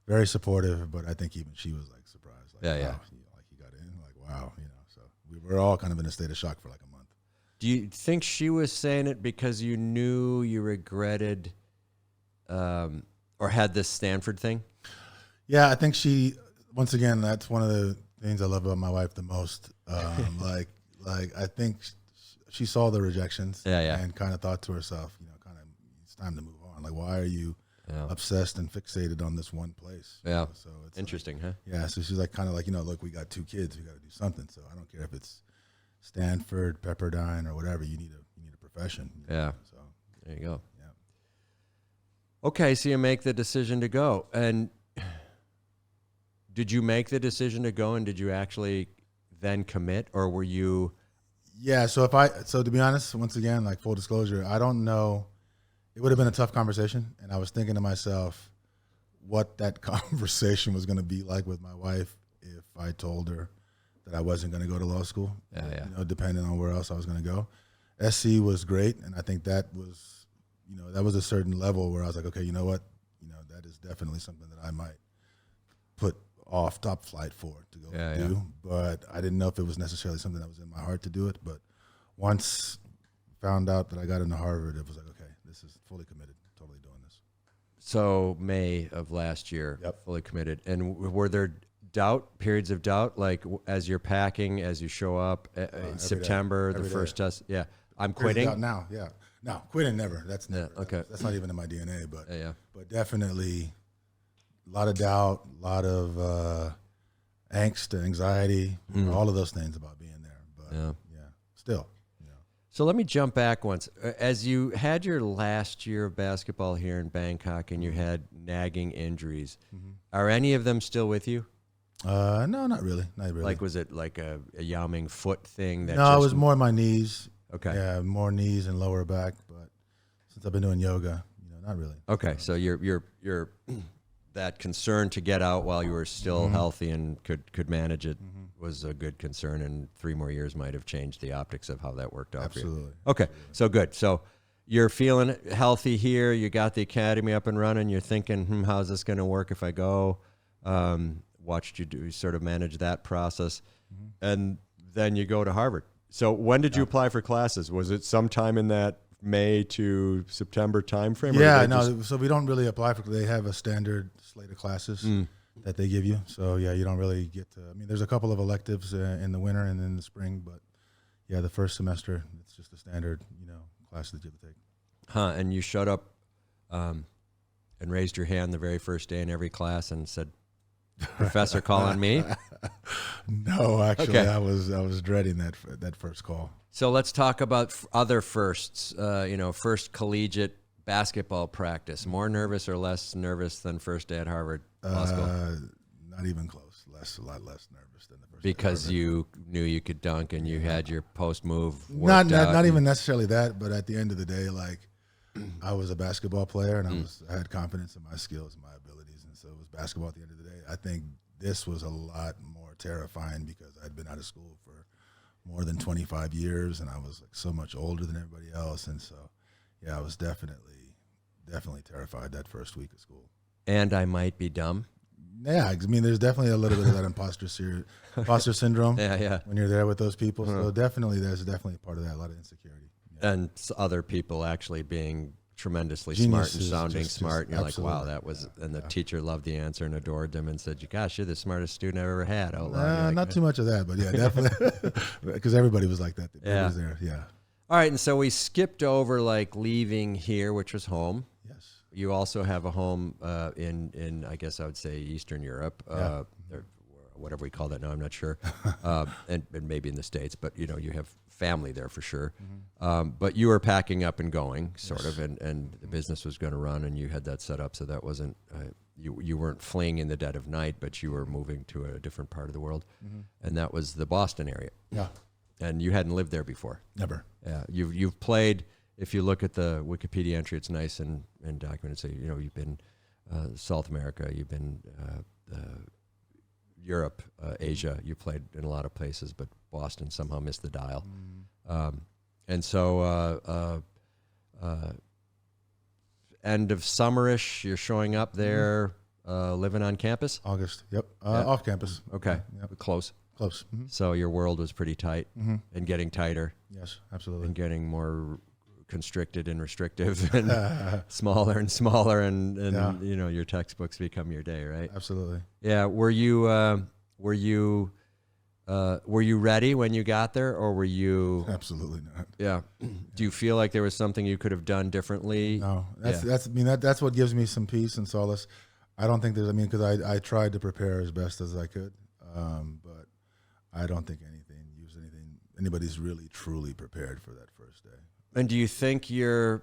very supportive, but I think even she was like surprised. Like, Yeah, wow, yeah. like he got in, like, wow, so we were all kind of in a state of shock for like a month. Do you think she was saying it because you knew you regretted, or had this Stanford thing? Yeah, I think she, once again, that's one of the things I love about my wife the most. Like I think she saw the rejections and kind of thought to herself, it's time to move on. Like, why are you obsessed and fixated on this one place? Yeah. So it's Interesting, like, huh? Yeah. So she's like, kind of like, look, we got 2 kids, we got to do something. So I don't care if it's Stanford, Pepperdine, or whatever. You need a profession. Yeah. So There you go. yeah. Okay, so you make the decision to go. And did you make the decision to go, and did you actually then commit, or were you? Yeah. So to be honest, once again, like full disclosure, I don't know. It would have been a tough conversation, and I was thinking to myself what that conversation was going to be like with my wife if I told her that I wasn't going to go to law school. Yeah. Depending on where else I was going to go. SC was great, and I think that was, that was a certain level where I was like, okay, you know what, that is definitely something that I might put off top flight for to go do. But I didn't know if it was necessarily something that was in my heart to do it. But once found out that I got into Harvard, it was like, okay, this is fully committed, totally doing this. So May of last year, Yep. fully committed. And were there periods of doubt, like as you're packing, as you show up in September, Every the day. first test? Yeah, I'm There's quitting. doubt now, yeah. No, quitting never. That's never. okay. That's not even in my DNA. But Yeah. but definitely a lot of doubt, a lot of angst, anxiety, all of those things about being there. But still. So let me jump back once. As you had your last year of basketball here in Bangkok and you had nagging injuries, are any of them still with you? No, not really. Not really. Like, was it like a Yao Ming foot thing? That No, it was more my knees. Okay. Yeah, more knees and lower back. But since I've been doing yoga, not really. Okay, so you're that concern to get out while you were still healthy and could manage it was a good concern, and 3 more years might have changed the optics of how that worked out for you. Absolutely. Okay, so good. So you're feeling healthy here. You got the academy up and running. You're thinking, how's this going to work if I go? Watched you sort of manage that process, and then you go to Harvard. So when did you apply for classes? Was it sometime in that May to September timeframe? Yeah, no. So we don't really apply for. They have a standard slate of classes that they give you. So yeah, you don't really get to. I mean, there's a couple of electives in the winter and in the spring, but yeah, the first semester it's just a standard, class that you have to take. And you showed up and raised your hand the very first day in every class and said, "Professor, call on me." No, actually, Okay. I was dreading that first call. So let's talk about other firsts. First collegiate basketball practice. More nervous or less nervous than first day at Harvard Law School? Not even close. A lot less nervous than the first. Because you knew you could dunk and you had your post move. Not even necessarily that, but at the end of the day, like I was a basketball player and I had confidence in my skills and my abilities, and so it was basketball at the end of the day. I think this was a lot more terrifying because I'd been out of school for more than 25 years and I was like so much older than everybody else, and so yeah, I was definitely terrified that first week of school. And I might be dumb. Yeah, I mean, there's definitely a little bit of that imposter syndrome. Yeah. When you're there with those people, so there's definitely a part of that, a lot of insecurity. Yeah. And other people actually being tremendously Geniuses, smart and sounding just smart. And you're absolutely. like, wow, that was, and the teacher loved the answer and adored them and said, gosh, you're the smartest student I've ever had. Oh, like, not too much of that, but yeah, definitely. Because everybody was like that. Yeah. Was there. Yeah. All right. And so we skipped over like leaving here, which was home. Yes. You also have a home in I guess I would say Eastern Europe, or whatever we call that now. I'm not sure, and maybe in the States. But you have family there for sure. But you were packing up and going, sort of, and the business was going to run, and you had that set up, so that wasn't you weren't fleeing in the dead of night, but you were moving to a different part of the world, and that was the Boston area. Yeah. And you hadn't lived there before. Never. Yeah. You've played. If you look at the Wikipedia entry, it's nice and documented. So you've been South America. You've been Europe, Asia. You played in a lot of places, but Boston somehow missed the dial. And so end of summerish, you're showing up there, living on campus? August. Yep. Off campus. Okay. Yep. Close. Mm-hmm. So your world was pretty tight and getting tighter. Yes, absolutely. And getting more constricted and restrictive and smaller and smaller and your textbooks become your day, right? Absolutely. Yeah. Were you ready when you got there, or were you? Absolutely not. Yeah. Do you feel like there was something you could have done differently? No. That's what gives me some peace and solace. I don't think there's. Because I tried to prepare as best as I could, but I don't think anybody's really truly prepared for that first day. And do you think you're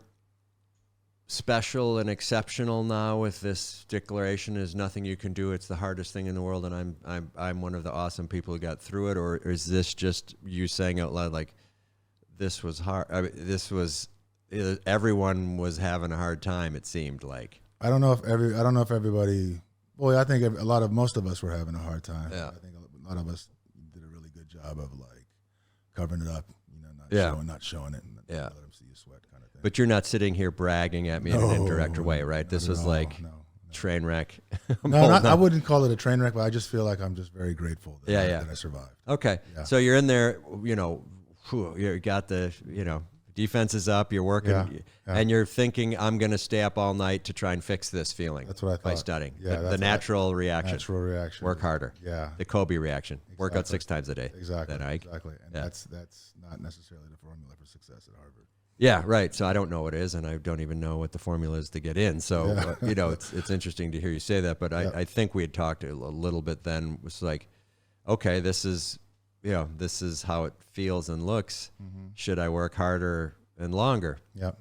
special and exceptional now with this declaration? Is nothing you can do? It's the hardest thing in the world, and I'm one of the awesome people who got through it. Or is this just you saying out loud like this was hard? I mean, everyone was having a hard time. It seemed like. I don't know if everybody. Well, I think most of us were having a hard time. Yeah. I think a lot of us did a really good job of like covering it up. Not showing it. And let them see you sweat, kind of thing. But you're not sitting here bragging at me in an indirect way, right? This was train wreck. I wouldn't call it a train wreck, but I just feel like I'm just very grateful that I survived. Okay. Yeah. So you're in there, you got the, defense is up, you're working, and you're thinking, I'm going to stay up all night to try and fix this feeling. That's what I thought. By studying. Yeah, the natural reaction. Natural reaction. Work harder. Yeah. The Kobe reaction. Exactly. Work out 6 times a day. Exactly. Ike. Exactly. And that's not necessarily the formula for success at Harvard. Yeah, right. So I don't know what it is, and I don't even know what the formula is to get in. So, it's interesting to hear you say that. But I think we had talked a little bit then. It was like, okay, this is how it feels and looks. Mm-hmm. Should I work harder and longer? Yep.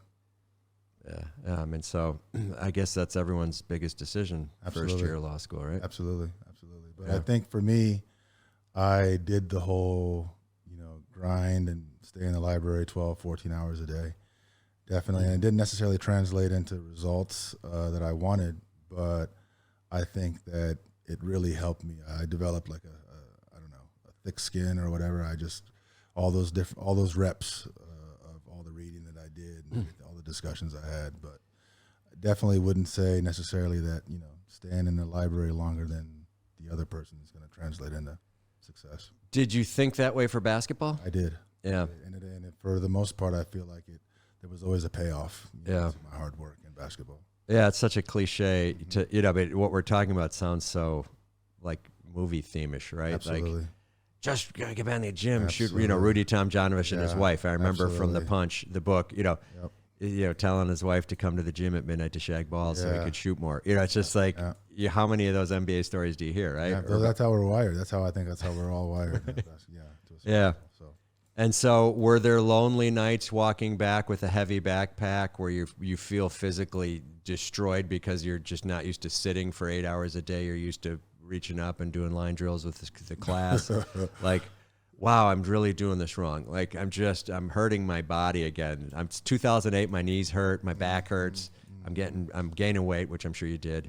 Yeah. So I guess that's everyone's biggest decision. Absolutely. First year of law school, right? Absolutely. But I think for me, I did the whole, grind and stay in the library 12, 14 hours a day. Definitely. And it didn't necessarily translate into results that I wanted, but I think that it really helped me. I developed like a thick skin or whatever. I just, all those reps of all the reading that I did and all the discussions I had, but I definitely wouldn't say necessarily that, staying in the library longer than the other person is going to translate into success. Did you think that way for basketball? I did. Yeah. And for the most part, I feel like there was always a payoff to my hard work in basketball. Yeah, it's such a cliche to, but what we're talking about sounds so like movie theme-ish, right? Absolutely. Like, just get back in the gym, Absolutely. shoot, Rudy Tomjanovich and his wife. I remember from The Absolutely. Punch, the book, telling his wife to come to the gym at midnight to shag balls so he could shoot more. It's just like, how many of those NBA stories do you hear, right? Yeah, that's how we're wired. That's how we're all wired. Yeah. And so were there lonely nights walking back with a heavy backpack where you feel physically destroyed because you're just not used to sitting for 8 hours a day? You're used to reaching up and doing line drills with the class. Like, wow, I'm really doing this wrong. Like, I'm hurting my body again. 2008, my knees hurt, my back hurts. I'm gaining weight, which I'm sure you did.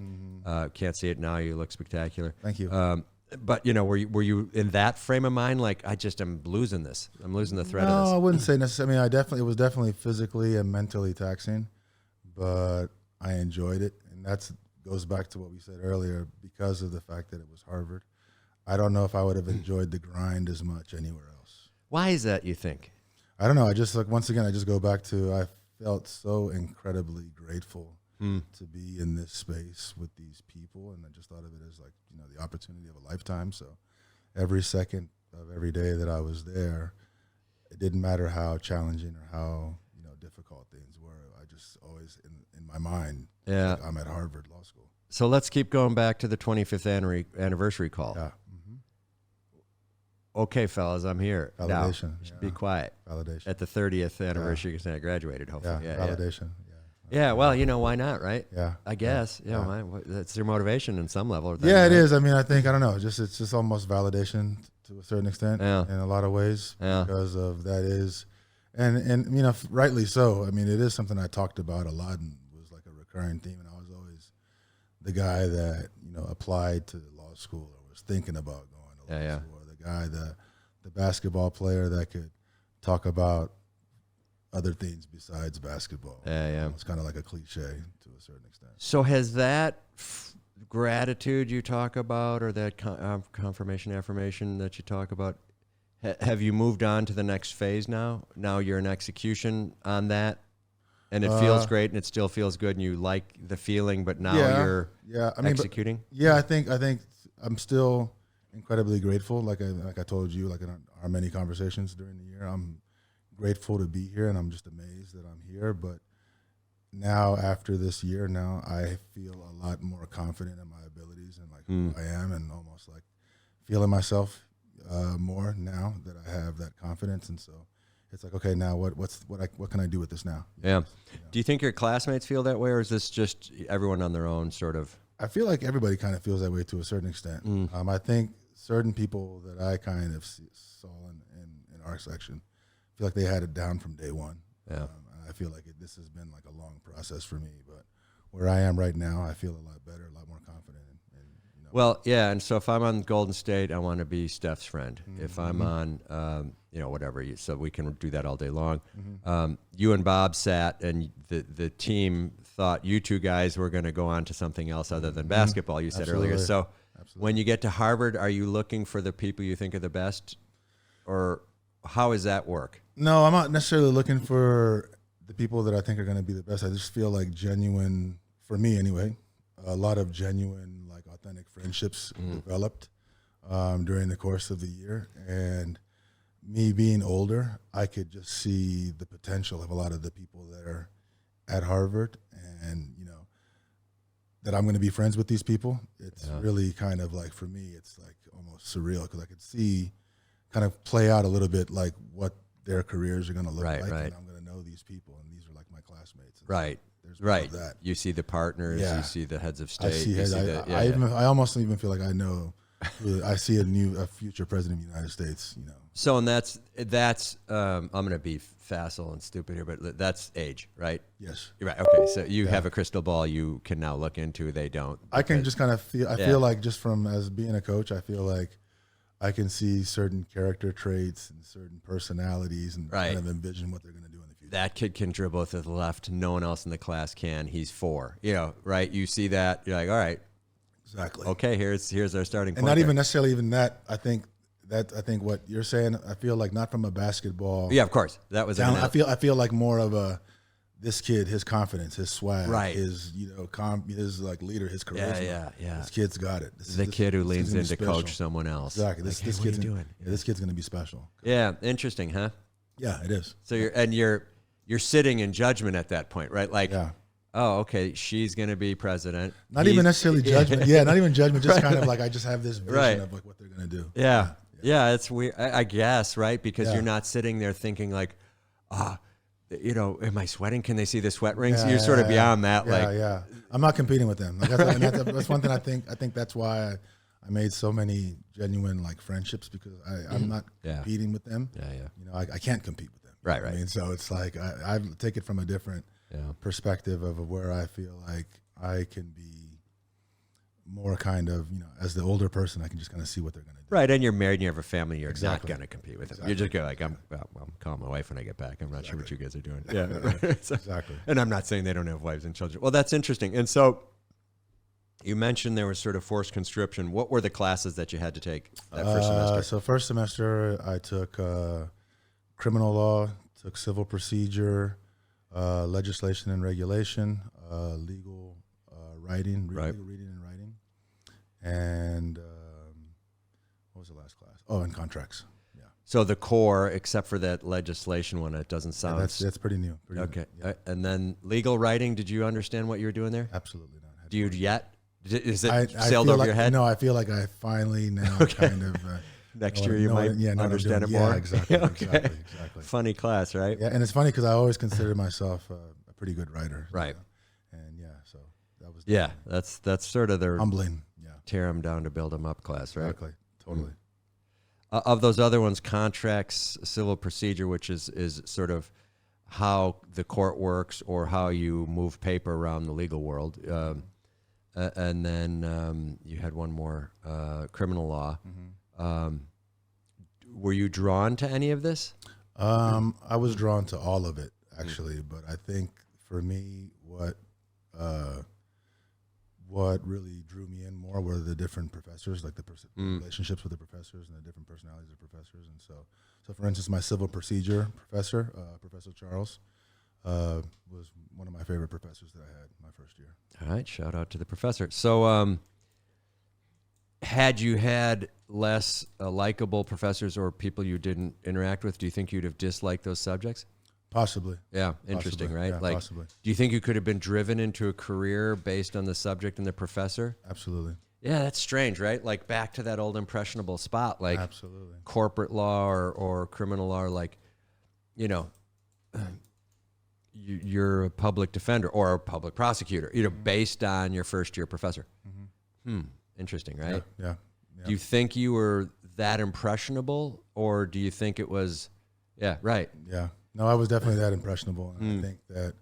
Can't see it now. You look spectacular. Thank you. But were you in that frame of mind? Like, I'm losing this. I'm losing the thread of No, this. I wouldn't say necessarily. I mean, it was definitely physically and mentally taxing, but I enjoyed it, and that goes back to what we said earlier because of the fact that it was Harvard. I don't know if I would have enjoyed the grind as much anywhere else. Why is that, you think? I don't know. I just once again, I just go back to I felt so incredibly grateful to be in this space with these people, and I just thought of it as like the opportunity of a lifetime. So every second of every day that I was there, it didn't matter how challenging or how difficult things were. I just always in my mind, like, I'm at Harvard Law School. So let's keep going back to the 25th anniversary call. Yeah. Okay, fellas, I'm here. Validation. Now, be quiet. Validation. At the 30th anniversary, you can say I graduated, hopefully. Yeah, validation. Yeah, well, why not, right? Yeah. I guess. That's your motivation in some level. Yeah, it is. I mean, I think, I don't know, it's just almost validation to a certain extent in a lot of ways because of that is, And you know, rightly so. I mean, it is something I talked about a lot and was like a recurring theme. And I was always the guy that, you know, applied to law school or was thinking about going to law school, or the guy, the basketball player that could talk about other things besides basketball. It's kind of like a cliche to a certain extent. So has that gratitude you talk about, or that confirmation, affirmation that you talk about, have you moved on to the next phase now? Now you're in execution on that, and it feels great, and it still feels good, and you like the feeling, but now you're executing? I think I'm still incredibly grateful. Like I told you, like in our many conversations during the year, I'm grateful to be here, and I'm just amazed that I'm here. But now, after this year, now I feel a lot more confident in my abilities and like who I am, and almost like feeling myself more now that I have that confidence. And so it's like, okay, now what can I do with this now? Yeah. You know? Do you think your classmates feel that way, or is this just everyone on their own sort of? I feel like everybody kind of feels that way to a certain extent. I think certain people that I kind of saw in our section feel like they had it down from day one. Yeah. I feel like this has been like a long process for me, but where I am right now, I feel a lot better, a lot more confident. You know. Well, yeah, and so if I'm on Golden State, I want to be Steph's friend. If I'm on, whatever, so we can do that all day long. You and Bob sat, and the team thought you two guys were going to go on to something else other than basketball, you said earlier. So when you get to Harvard, are you looking for the people you think are the best, or how does that work? No, I'm not necessarily looking for the people that I think are going to be the best. I just feel like genuine, for me anyway, a lot of genuine, like authentic friendships developed during the course of the year. And me being older, I could just see the potential of a lot of the people that are at Harvard, and, you know, that I'm going to be friends with these people. It's really kind of like, for me, it's like almost surreal, because I could see kind of play out a little bit like what their careers are going to look like. And I'm going to know these people, and these are like my classmates. And so there's that. You see the partners, you see the heads of state. I almost even feel like I know. I see a future president of the United States. You know. So, and that's I'm going to be facile and stupid here, but that's age, right? Yes. You're right. Okay, so you have a crystal ball you can now look into. They don't. I can just kind of feel. I feel like, just from as being a coach, I feel like I can see certain character traits and certain personalities, and kind of envision what they're going to do in the future. That kid can dribble to the left. No one else in the class can. He's 4. You know, right? You see that. You're like, all right. Exactly. Okay, here's our starting point. And not even necessarily even that. I think what you're saying, I feel like not from a basketball. Yeah, of course. That was down, I feel like more of this kid, his confidence, his swag, his his like leader, his charisma. Yeah. This kid's got it. This kid who leans in to coach someone else. Exactly. This kid's doing. This kid's going to be special. Yeah, interesting, huh? Yeah, it is. So you're sitting in judgment at that point, right? Like, oh, okay, she's going to be president. Not even necessarily judgment. Not even judgment. Just kind of like, I just have this vision of like what they're going to do. Yeah, it's weird, I guess, right? Because you're not sitting there thinking like, am I sweating? Can they see the sweat rings? You're sort of beyond that. I'm not competing with them. Like, that's one thing I think that's why I made so many genuine like friendships, because I'm not competing with them. You know, I can't compete with them. Right. I mean, so it's like I take it from a different perspective of where I feel like I can be more kind of, you know, as the older person, I can just kind of see what they're going to do. Right, and you're married and you have a family, you're not going to compete with them. You're just going like, I'm calling my wife when I get back. I'm not sure what you guys are doing. Exactly. And I'm not saying they don't have wives and children. Well, that's interesting. And so you mentioned there was sort of forced conscription. What were the classes that you had to take that first semester? So first semester, I took criminal law, took civil procedure, legislation and regulation, legal writing, legal reading and writing, and what was the last class? Oh, and contracts. Yeah. So the core, except for that legislation one, it doesn't sound. That's pretty new. Okay. New. Yeah. And then legal writing. Did you understand what you were doing there? Absolutely not. Do you yet? Is it sailed over your head? No, I feel like I finally now kind of. Next year you might understand it more. Yeah, exactly. Exactly. Funny class, right? Yeah, and it's funny because I always considered myself a pretty good writer. Right. And so that was. Yeah, that's sort of their humbling. Yeah. Tear them down to build them up class, right? Exactly. Totally. Of those other ones, contracts, civil procedure, which is sort of how the court works or how you move paper around the legal world. And then you had one more, criminal law. Were you drawn to any of this? I was drawn to all of it, actually, but I think for me, what really drew me in more were the different professors, like the relationships with the professors and the different personalities of professors. And so for instance, my civil procedure professor, Professor Charles, was one of my favorite professors that I had my first year. All right, shout out to the professor. So had you had less likable professors or people you didn't interact with, do you think you'd have disliked those subjects? Possibly. Yeah, interesting, possibly. right? Yeah, possibly. Do you think you could have been driven into a career based on the subject and the professor? Absolutely. Yeah, that's strange, right? Like back to that old impressionable spot, like absolutely. Corporate law or criminal law, like, you know, you're a public defender or a public prosecutor, you know, based on your first year professor. Interesting, right? Yeah. Do you think you were that impressionable, or do you think it was, yeah, right? Yeah. No, I was definitely that impressionable. And I think that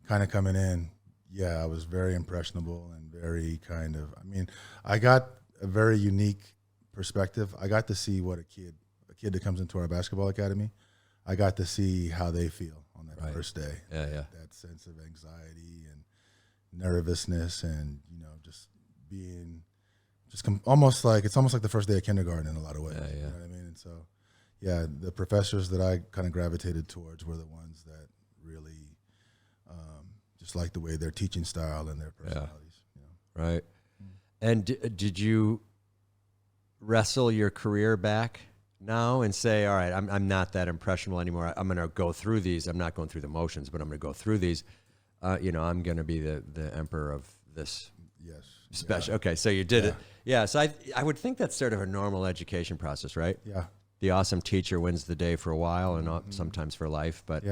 kind of coming in, yeah, I was very impressionable and very kind of, I mean, I got a very unique perspective. I got to see what a kid that comes into our basketball academy, I got to see how they feel on that first day. Yeah. That sense of anxiety and nervousness and, you know, just being almost like the first day of kindergarten in a lot of ways. You know what I mean? And so, yeah, the professors that I kind of gravitated towards were the ones that really just liked the way their teaching style and their personalities. You know? Right. And did you wrestle your career back now and say, all right, I'm not that impressionable anymore. I'm going to go through these. I'm not going through the motions, but I'm going to go through these. You know, I'm going to be the emperor of this. Yes. Special. Yeah. Okay, so you did it. Yeah. So I would think that's sort of a normal education process, right? Yeah. The awesome teacher wins the day for a while and sometimes for life, but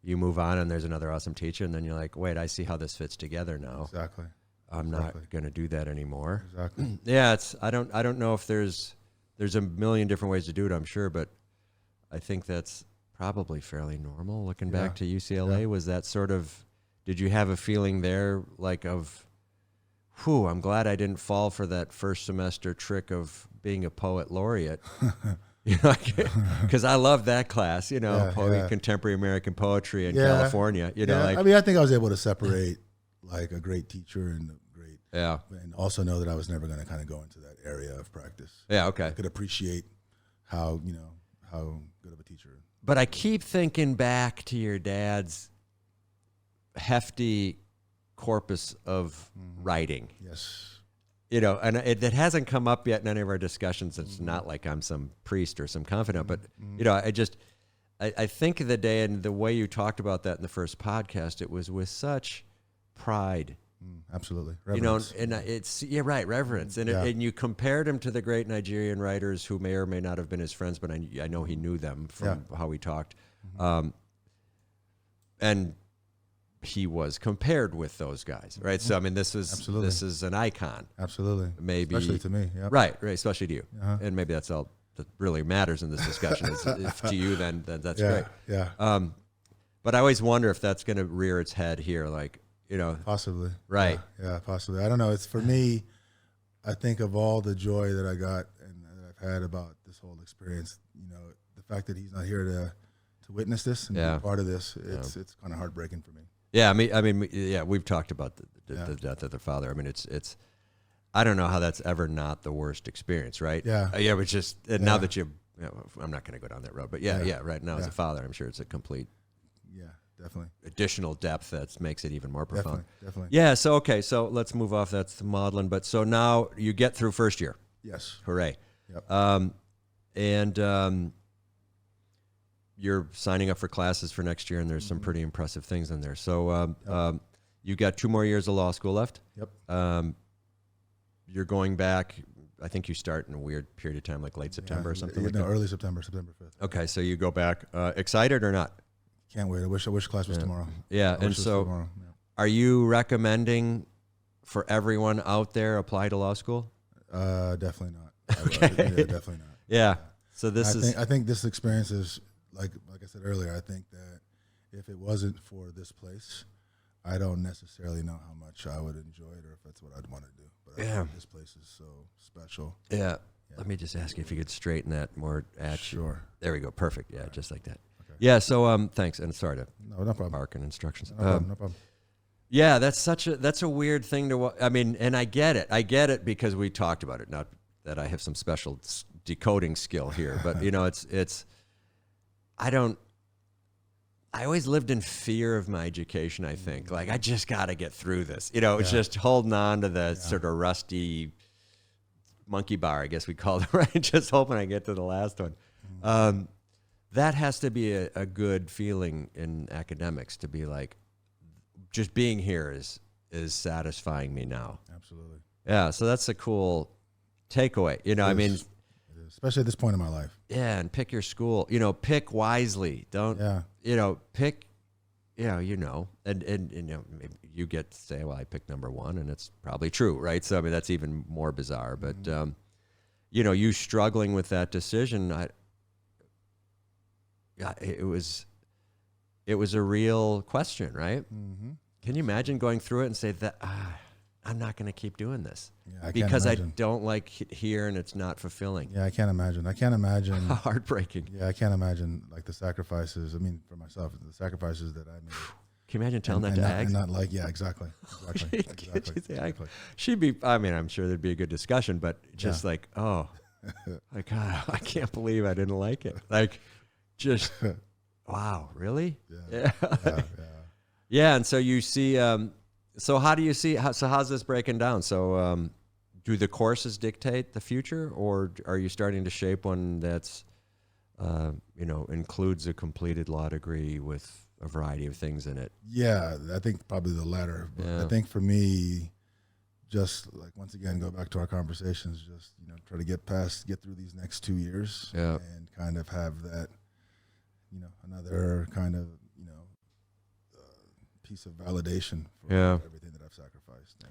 you move on and there's another awesome teacher, and then you're like, wait, I see how this fits together now. Exactly. I'm not going to do that anymore. Exactly. Yeah, I don't know if there's a million different ways to do it, I'm sure, but I think that's probably fairly normal. Looking back to UCLA, was that sort of, did you have a feeling there like of, whew, I'm glad I didn't fall for that first semester trick of being a poet laureate? You know, because I love that class, you know, contemporary American poetry in California. You know, like, I mean, I think I was able to separate like a great teacher and a great, and also know that I was never going to kind of go into that area of practice. Yeah, okay. I could appreciate how good of a teacher. But I keep thinking back to your dad's hefty corpus of writing. Yes. You know, and it hasn't come up yet in any of our discussions. It's not like I'm some priest or some confidant, but, you know, I think of the day and the way you talked about that in the first podcast, it was with such pride. Absolutely. Reverence. You know, and it's, reverence. And, and you compared him to the great Nigerian writers who may or may not have been his friends, but I know he knew them from how he talked. And he was compared with those guys, right? So I mean, this is an icon. Absolutely. Maybe especially to me. Yep. Right, especially to you. And maybe that's all that really matters in this discussion. If to you, then that's great. Yeah. But I always wonder if that's going to rear its head here, like, you know, possibly. Right. Yeah, possibly. I don't know. It's for me. I think of all the joy that I got and that I've had about this whole experience. You know, the fact that he's not here to witness this and be part of this. It's kind of heartbreaking for me. Yeah, I mean, we've talked about the death of their father. I mean, it's. I don't know how that's ever not the worst experience, right? Yeah, but just now that I'm not going to go down that road, but right now as a father, I'm sure it's a complete, definitely additional depth that makes it even more profound. Definitely. Yeah. So okay, so let's move off. That's the modeling, but so now you get through first year. Yes. Hooray. Yep. And you're signing up for classes for next year, and there's some pretty impressive things in there. So you got 2 more years of law school left. Yep. You're going back. I think you start in a weird period of time, like late September or something like that. Early September 5th. Okay, so you go back. Excited or not? Can't wait. I wish class was tomorrow. Yeah, and so are you recommending for everyone out there apply to law school? Definitely not. Definitely not. Yeah. So this I think this experience is like I said earlier. I think that if it wasn't for this place, I don't necessarily know how much I would enjoy it or if that's what I'd want to do. But I think this place is so special. Yeah. Let me just ask you if you could straighten that more at Sure. There we go. Perfect. Yeah, just like that. Okay. Yeah. So thanks, and sorry to No problem. bark and instructions. No problem. Yeah, that's a weird thing to. I mean, and I get it because we talked about it. Not that I have some special decoding skill here, but it's. I always lived in fear of my education, I think. Like, I just got to get through this. It's just holding on to the sort of rusty monkey bar, I guess we called it, right? Just hoping I get to the last one. That has to be a good feeling in academics, to be like, just being here is satisfying me now. Absolutely. Yeah, so that's a cool takeaway. I mean... It is, especially at this point in my life. Yeah, and pick your school. Pick wisely. Don't. Yeah. Pick. And maybe you get to say, well, I picked number one, and it's probably true, right? So I mean, that's even more bizarre. But you struggling with that decision, it was a real question, right? Mm-hmm. Can you imagine going through it and say that I'm not going to keep doing this because I don't like here and it's not fulfilling? Yeah, I can't imagine. Heartbreaking. Yeah, I can't imagine like the sacrifices. I mean, for myself, the sacrifices that I made. Can you imagine telling that to Ags? Exactly. She'd be. I mean, I'm sure there'd be a good discussion, but just like, oh, like, I can't believe I didn't like it. Like, just, wow, really? Yeah. Yeah, and so you see. So how do you see? How's this breaking down? So do the courses dictate the future, or are you starting to shape one that's, includes a completed law degree with a variety of things in it? Yeah, I think probably the latter. But I think for me, just like once again, go back to our conversations. Just try to get through these next 2 years, and kind of have that, another kind of piece of validation for everything that I've sacrificed.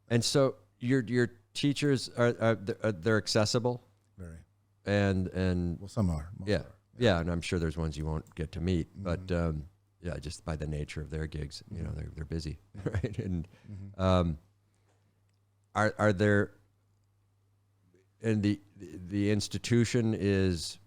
And so your teachers are they're accessible? Very. And well, some are. Most are. Yeah, and I'm sure there's ones you won't get to meet, but just by the nature of their gigs, they're busy, right? And are there, and the institution is,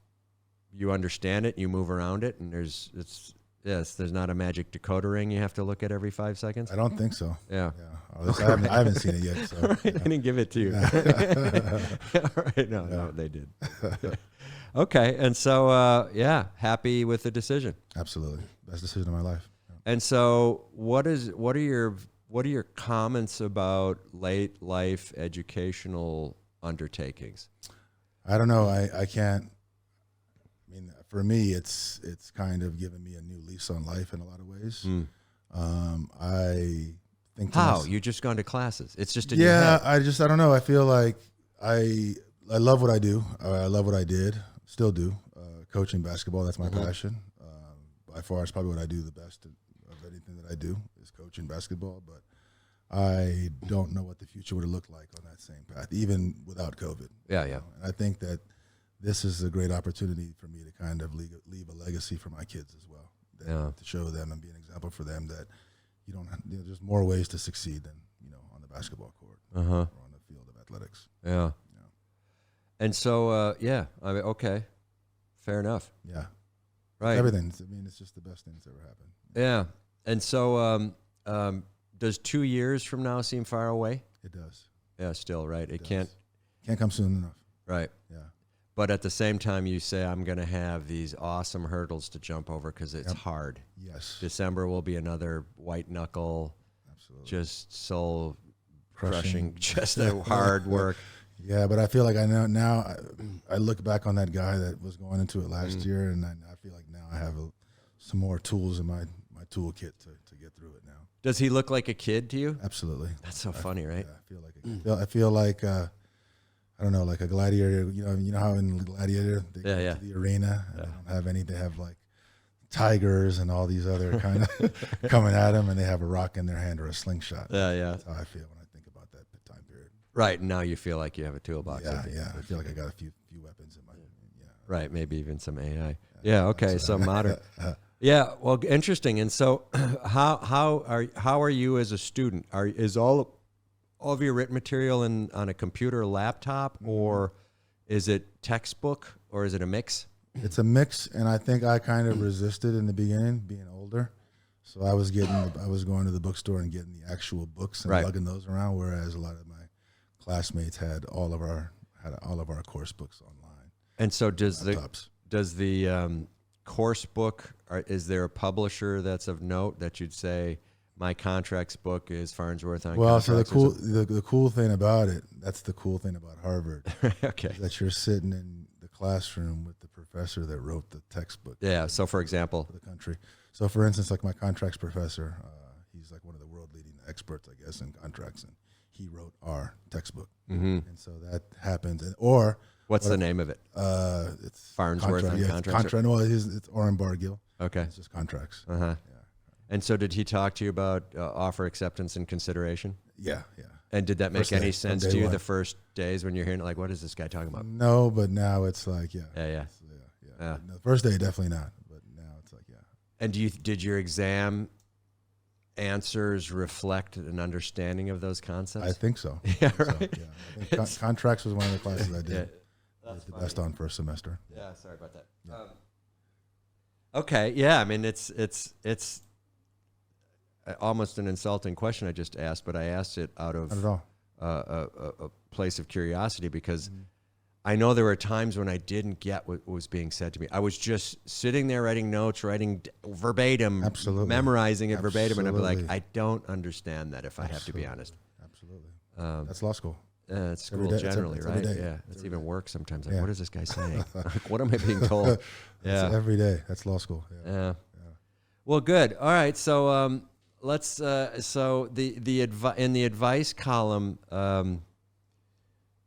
you understand it, you move around it, and there's not a magic decoder ring you have to look at every 5 seconds? I don't think so. Yeah. I haven't seen it yet. So, right. They didn't give it to you. Right. No, they did. Okay. And so, happy with the decision. Absolutely. Best decision of my life. Yeah. And so what are your comments about late life educational undertakings? I don't know. I can't. I mean, for me, it's kind of given me a new lease on life in a lot of ways. I think. How? You just gone to classes? It's just in your head. I don't know. I feel like I love what I do. I love what I did. Still do. Coaching basketball, that's my passion. By far, it's probably what I do the best of anything that I do is coaching basketball. But I don't know what the future would have looked like on that same path, even without COVID. Yeah. And I think that this is a great opportunity for me to kind of leave a legacy for my kids as well. To show them and be an example for them that there's more ways to succeed than on the basketball court or on the field of athletics. Yeah. And so I mean, okay, fair enough. Yeah. Right. Everything. I mean, it's just the best thing that's ever happened. Yeah. And so does 2 years from now seem far away? It does. Yeah, still, right? It can't come soon enough. Right. Yeah. But at the same time, you say, I'm going to have these awesome hurdles to jump over because it's hard. Yes. December will be another white knuckle, just soul crushing, just a hard work. Yeah, but I feel like I know now. I look back on that guy that was going into it last year, and I feel like now I have some more tools in my toolkit to get through it now. Does he look like a kid to you? Absolutely. That's so funny, right? Yeah, I feel like I don't know, like a gladiator. You know how in Gladiator they go to the arena and they don't have any. They have like tigers and all these other kind of coming at them, and they have a rock in their hand or a slingshot. Yeah. That's how I feel when I think about that time period. Right. Now you feel like you have a toolbox. Yeah. I feel like I got a few weapons in my. Right. Maybe even some AI. Yeah. Okay. So modern. Yeah. Well, interesting. And so, how are you as a student? Is all of your written material on a computer, or laptop, or is it textbook, or is it a mix? It's a mix, and I think I kind of resisted in the beginning, being older. So I was going to the bookstore and getting the actual books and lugging those around, whereas a lot of my classmates had all of our course books online. And so does the course book, is there a publisher that's of note that you'd say my contracts book is Farnsworth on Well, so contracts? the cool thing about it, that's the cool thing about Harvard. Okay. Is that you're sitting in the classroom with the professor that wrote the textbook. Yeah. So for example, for the country. So for instance, like my contracts professor, he's like one of the world leading experts, I guess, in contracts, and he wrote our textbook. And so that happens. What's the name of it? It's Farnsworth on contracts. No, it's Oren Bargill. Okay. It's just contracts. Yeah. And so did he talk to you about offer acceptance and consideration? Yeah. And did that make any sense to you one. The first days when you're hearing it? Like, what is this guy talking about? No, but now it's like, yeah. Yeah. The first day, definitely not. But now it's like, yeah. And did your exam answers reflect an understanding of those concepts? I think so. Yeah, I right. think so, yeah. I think contracts was one of the classes I did. Yeah. The best on first semester. Yeah, sorry about that. Yeah. Okay, yeah, I mean, it's almost an insulting question I just asked, but I asked it out of Not at all. a place of curiosity because I know there were times when I didn't get what was being said to me. I was just sitting there writing notes, writing verbatim, Absolutely. memorizing it verbatim, and I'd be like, Absolutely. I don't understand that if I have to be honest. Absolutely. That's law school. It's school Every day- generally, it's every right? day. Yeah, It's it's every even day. worse sometimes. Like, Yeah. what is this guy saying? Like, what am I being told? It's every day. That's law school. Yeah. Yeah. Well, good. All right. So let's. So the in the advice column,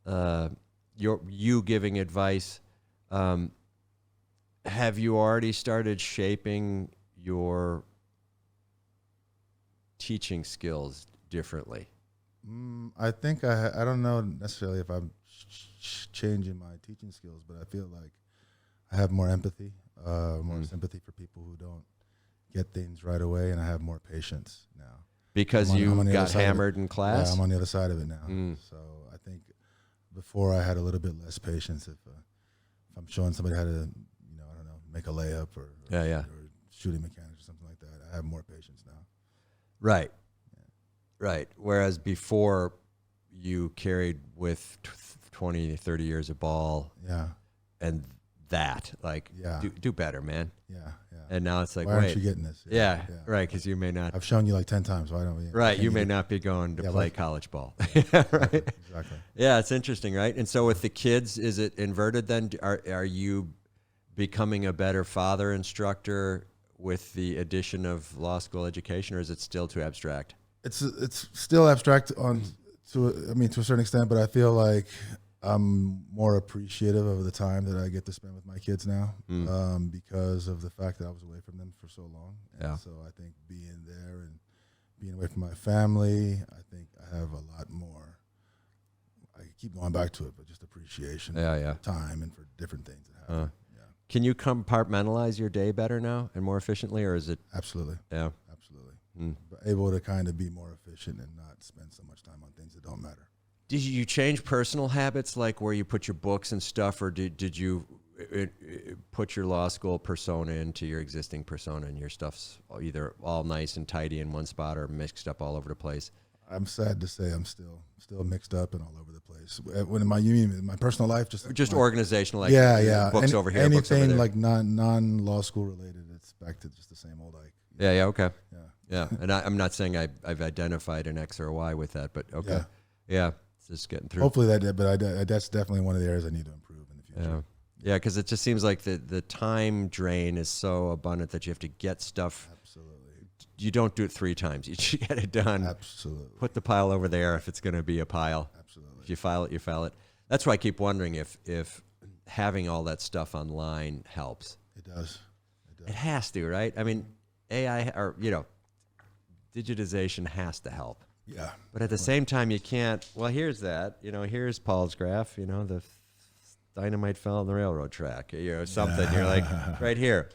you giving advice. Have you already started shaping your teaching skills differently? I think I don't know necessarily if I'm changing my teaching skills, but I feel like I have more empathy, more sympathy for people who don't get things right away, and I have more patience now. Because I'm you on the other got side of it. hammered in class? Yeah, I'm on the other side of it now. So I think before I had a little bit less patience. If I'm showing somebody how to, I don't know, make a layup or shooting mechanics or something like that, I have more patience now. Right. Right. Whereas before you carried with 20, 30 years of ball and that, like, do better, man. Yeah. And now it's like, why aren't you getting this? Yeah. Right, because you may not. I've shown you like 10 times. Why don't we? Right, you may not be going to play college ball. Right. Exactly. Yeah, it's interesting, right? And so with the kids, is it inverted then? Are you becoming a better father instructor with the addition of law school education, or is it still too abstract? It's still abstract to a certain extent, but I feel like I'm more appreciative of the time that I get to spend with my kids now, because of the fact that I was away from them for so long. And so I think being there and being away from my family, I think I have a lot more. I keep going back to it, but just appreciation for time and for different things that happen. Can you compartmentalize your day better now and more efficiently, or is it? Absolutely. Yeah. Absolutely. Able to kind of be more efficient and not spend so much time on things that don't matter. Did you change personal habits, like where you put your books and stuff, or did you put your law school persona into your existing persona, and your stuff's either all nice and tidy in one spot or mixed up all over the place? I'm sad to say I'm still mixed up and all over the place. When in my personal life, just organizational, like books over here, anything books over there. like non law school related, it's back to just the same old Ike. Yeah, okay. Yeah. And I'm not saying I've identified an X or a Y with that, but okay. Yeah. It's just getting through. Hopefully that's definitely one of the areas I need to improve in the future. Yeah, because it just seems like the time drain is so abundant that you have to get stuff. Absolutely. You don't do it 3 times. You should get it done. Absolutely. Put the pile over there if it's going to be a pile. Absolutely. If you file it, you file it. That's why I keep wondering if having all that stuff online helps. It does. It has to, right? I mean, AI or digitization has to help. Yeah. But at the same time, you can't. Well, here's that. Here's Paul's graph. The dynamite fell on the railroad track, something. You're like, right here,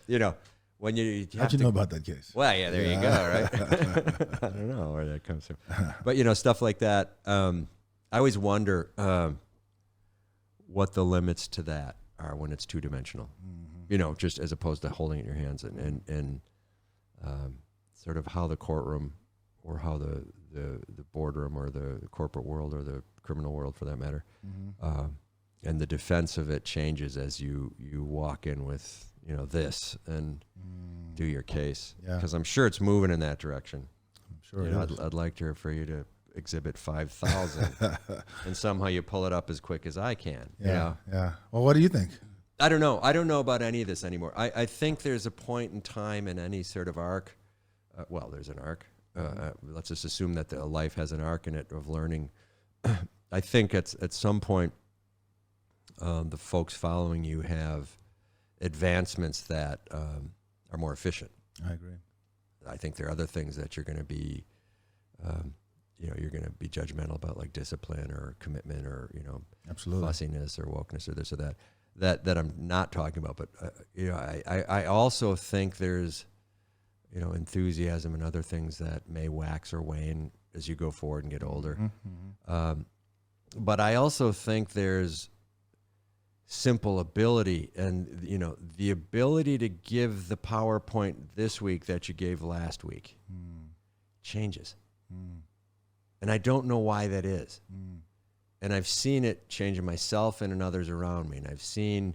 when you have How'd you know about that case? Well, yeah, there you go, right? I don't know where that comes from. But, stuff like that. I always wonder what the limits to that are when it's two-dimensional, just as opposed to holding it in your hands and sort of how the courtroom or how the boardroom or the corporate world or the criminal world, for that matter, and the defense of it changes as you walk in with this and do your case, because I'm sure it's moving in that direction. I'm sure I'd like for you to exhibit 5,000 and somehow you pull it up as quick as I can. Yeah. Well, what do you think? I don't know about any of this anymore. I think there's a point in time in any sort of arc. There's an arc. Let's just assume that a life has an arc in it of learning. I think at some point, the folks following you have advancements that are more efficient. I agree. I think there are other things that you're going to be, you're going to be judgmental about, like discipline or commitment or absolutely fussiness or wokeness or this or that I'm not talking about. But I also think there's enthusiasm and other things that may wax or wane as you go forward and get older. But I also think there's simple ability and the ability to give the PowerPoint this week that you gave last week changes. And I don't know why that is. And I've seen it change in myself and in others around me. And I've seen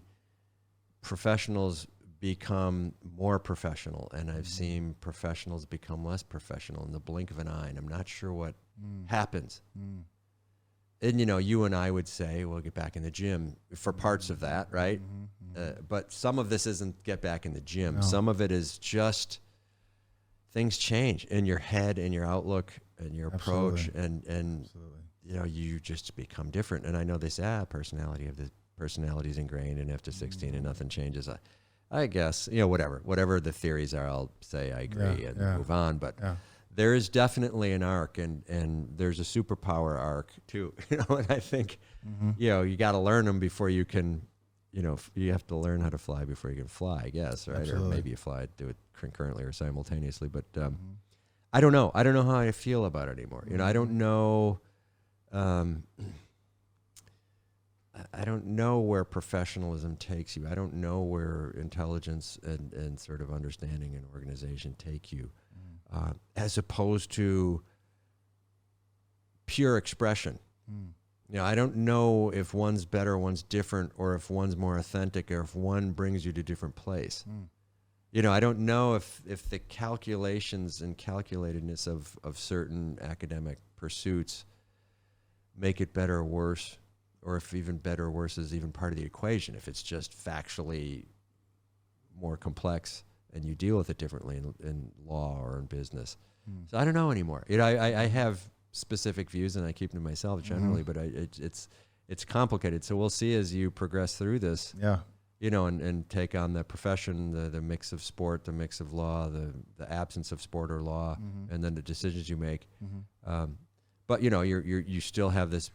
professionals become more professional, and I've seen professionals become less professional in the blink of an eye, and I'm not sure what happens. And, you and I would say, well, get back in the gym for parts of that, right? But some of this isn't get back in the gym. No. Some of it is just things change in your head and your outlook and your approach, and you just become different. And I know they say, personality is ingrained, and after 16 and nothing changes. I guess, whatever the theories are, I'll say I agree and move on. But there is definitely an arc, and there's a superpower arc too. And I think, you got to learn them before you can, you have to learn how to fly before you can fly, I guess, right? Absolutely. Or maybe you do it concurrently or simultaneously. But I don't know. I don't know how I feel about it anymore. I don't know. I don't know where professionalism takes you. I don't know where intelligence and sort of understanding and organization take you, as opposed to pure expression. I don't know if one's better, one's different, or if one's more authentic, or if one brings you to a different place. I don't know if the calculations and calculatedness of certain academic pursuits make it better or worse, or if even better or worse is even part of the equation, if it's just factually more complex and you deal with it differently in law or in business. So I don't know anymore. I have specific views and I keep them to myself generally, but it's complicated. So we'll see as you progress through this, and take on the profession, the mix of sport, the mix of law, the absence of sport or law, and then the decisions you make. But you still have these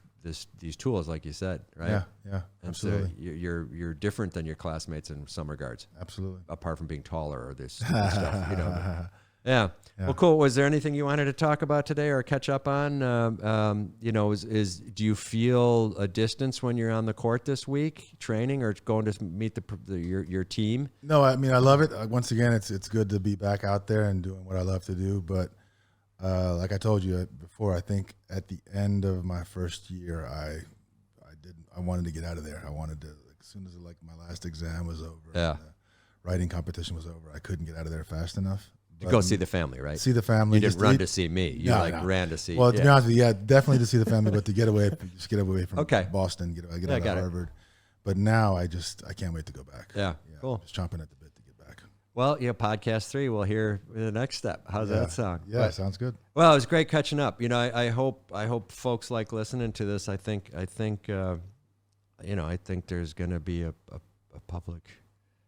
tools, like you said, right? Yeah, and absolutely. So you're different than your classmates in some regards. Absolutely. Apart from being taller or this stuff, Yeah. Well, cool. Was there anything you wanted to talk about today or catch up on? Do you feel a distance when you're on the court this week, training or going to meet your team? No, I mean I love it. Once again, it's good to be back out there and doing what I love to do, but. Like I told you before, I think at the end of my first year, I wanted to get out of there. I wanted to, as soon as my last exam was over, and the writing competition was over, I couldn't get out of there fast enough. To go see the family, right? See the family. You didn't run to see me. You ran to see. Well, to be honest with you, definitely to see the family, but to get away from Boston, get out of Harvard. But now I can't wait to go back. Yeah, cool. Just chomping at the bit to get back. Well, podcast 3, we'll hear the next step. How's that sound? Yeah, sounds good. Well, it was great catching up. I hope folks like listening to this. I think there's going to be a public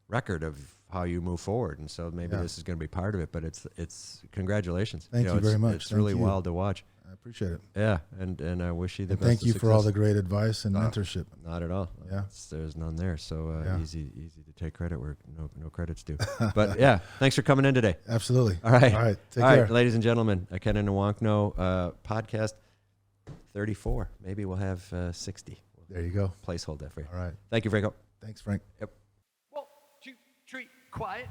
record of how you move forward. And so maybe this is going to be part of it, but it's congratulations. Thank you very much. It's really wild to watch. I appreciate it. Yeah. And I wish you the best. Thank you of for all success. the great advice and mentorship. Not at all. Yeah. There's none there. So Yeah. easy to take credit where no credit's due. But yeah, thanks for coming in today. Absolutely. All right. All right. Take All care. right, ladies and gentlemen, Ikenna Nwankwo podcast 34. Maybe we'll have 60. There you go. Placehold that for you. All right. Thank you, Franco. Thanks, Frank. Yep. 1, 2, 3, quiet.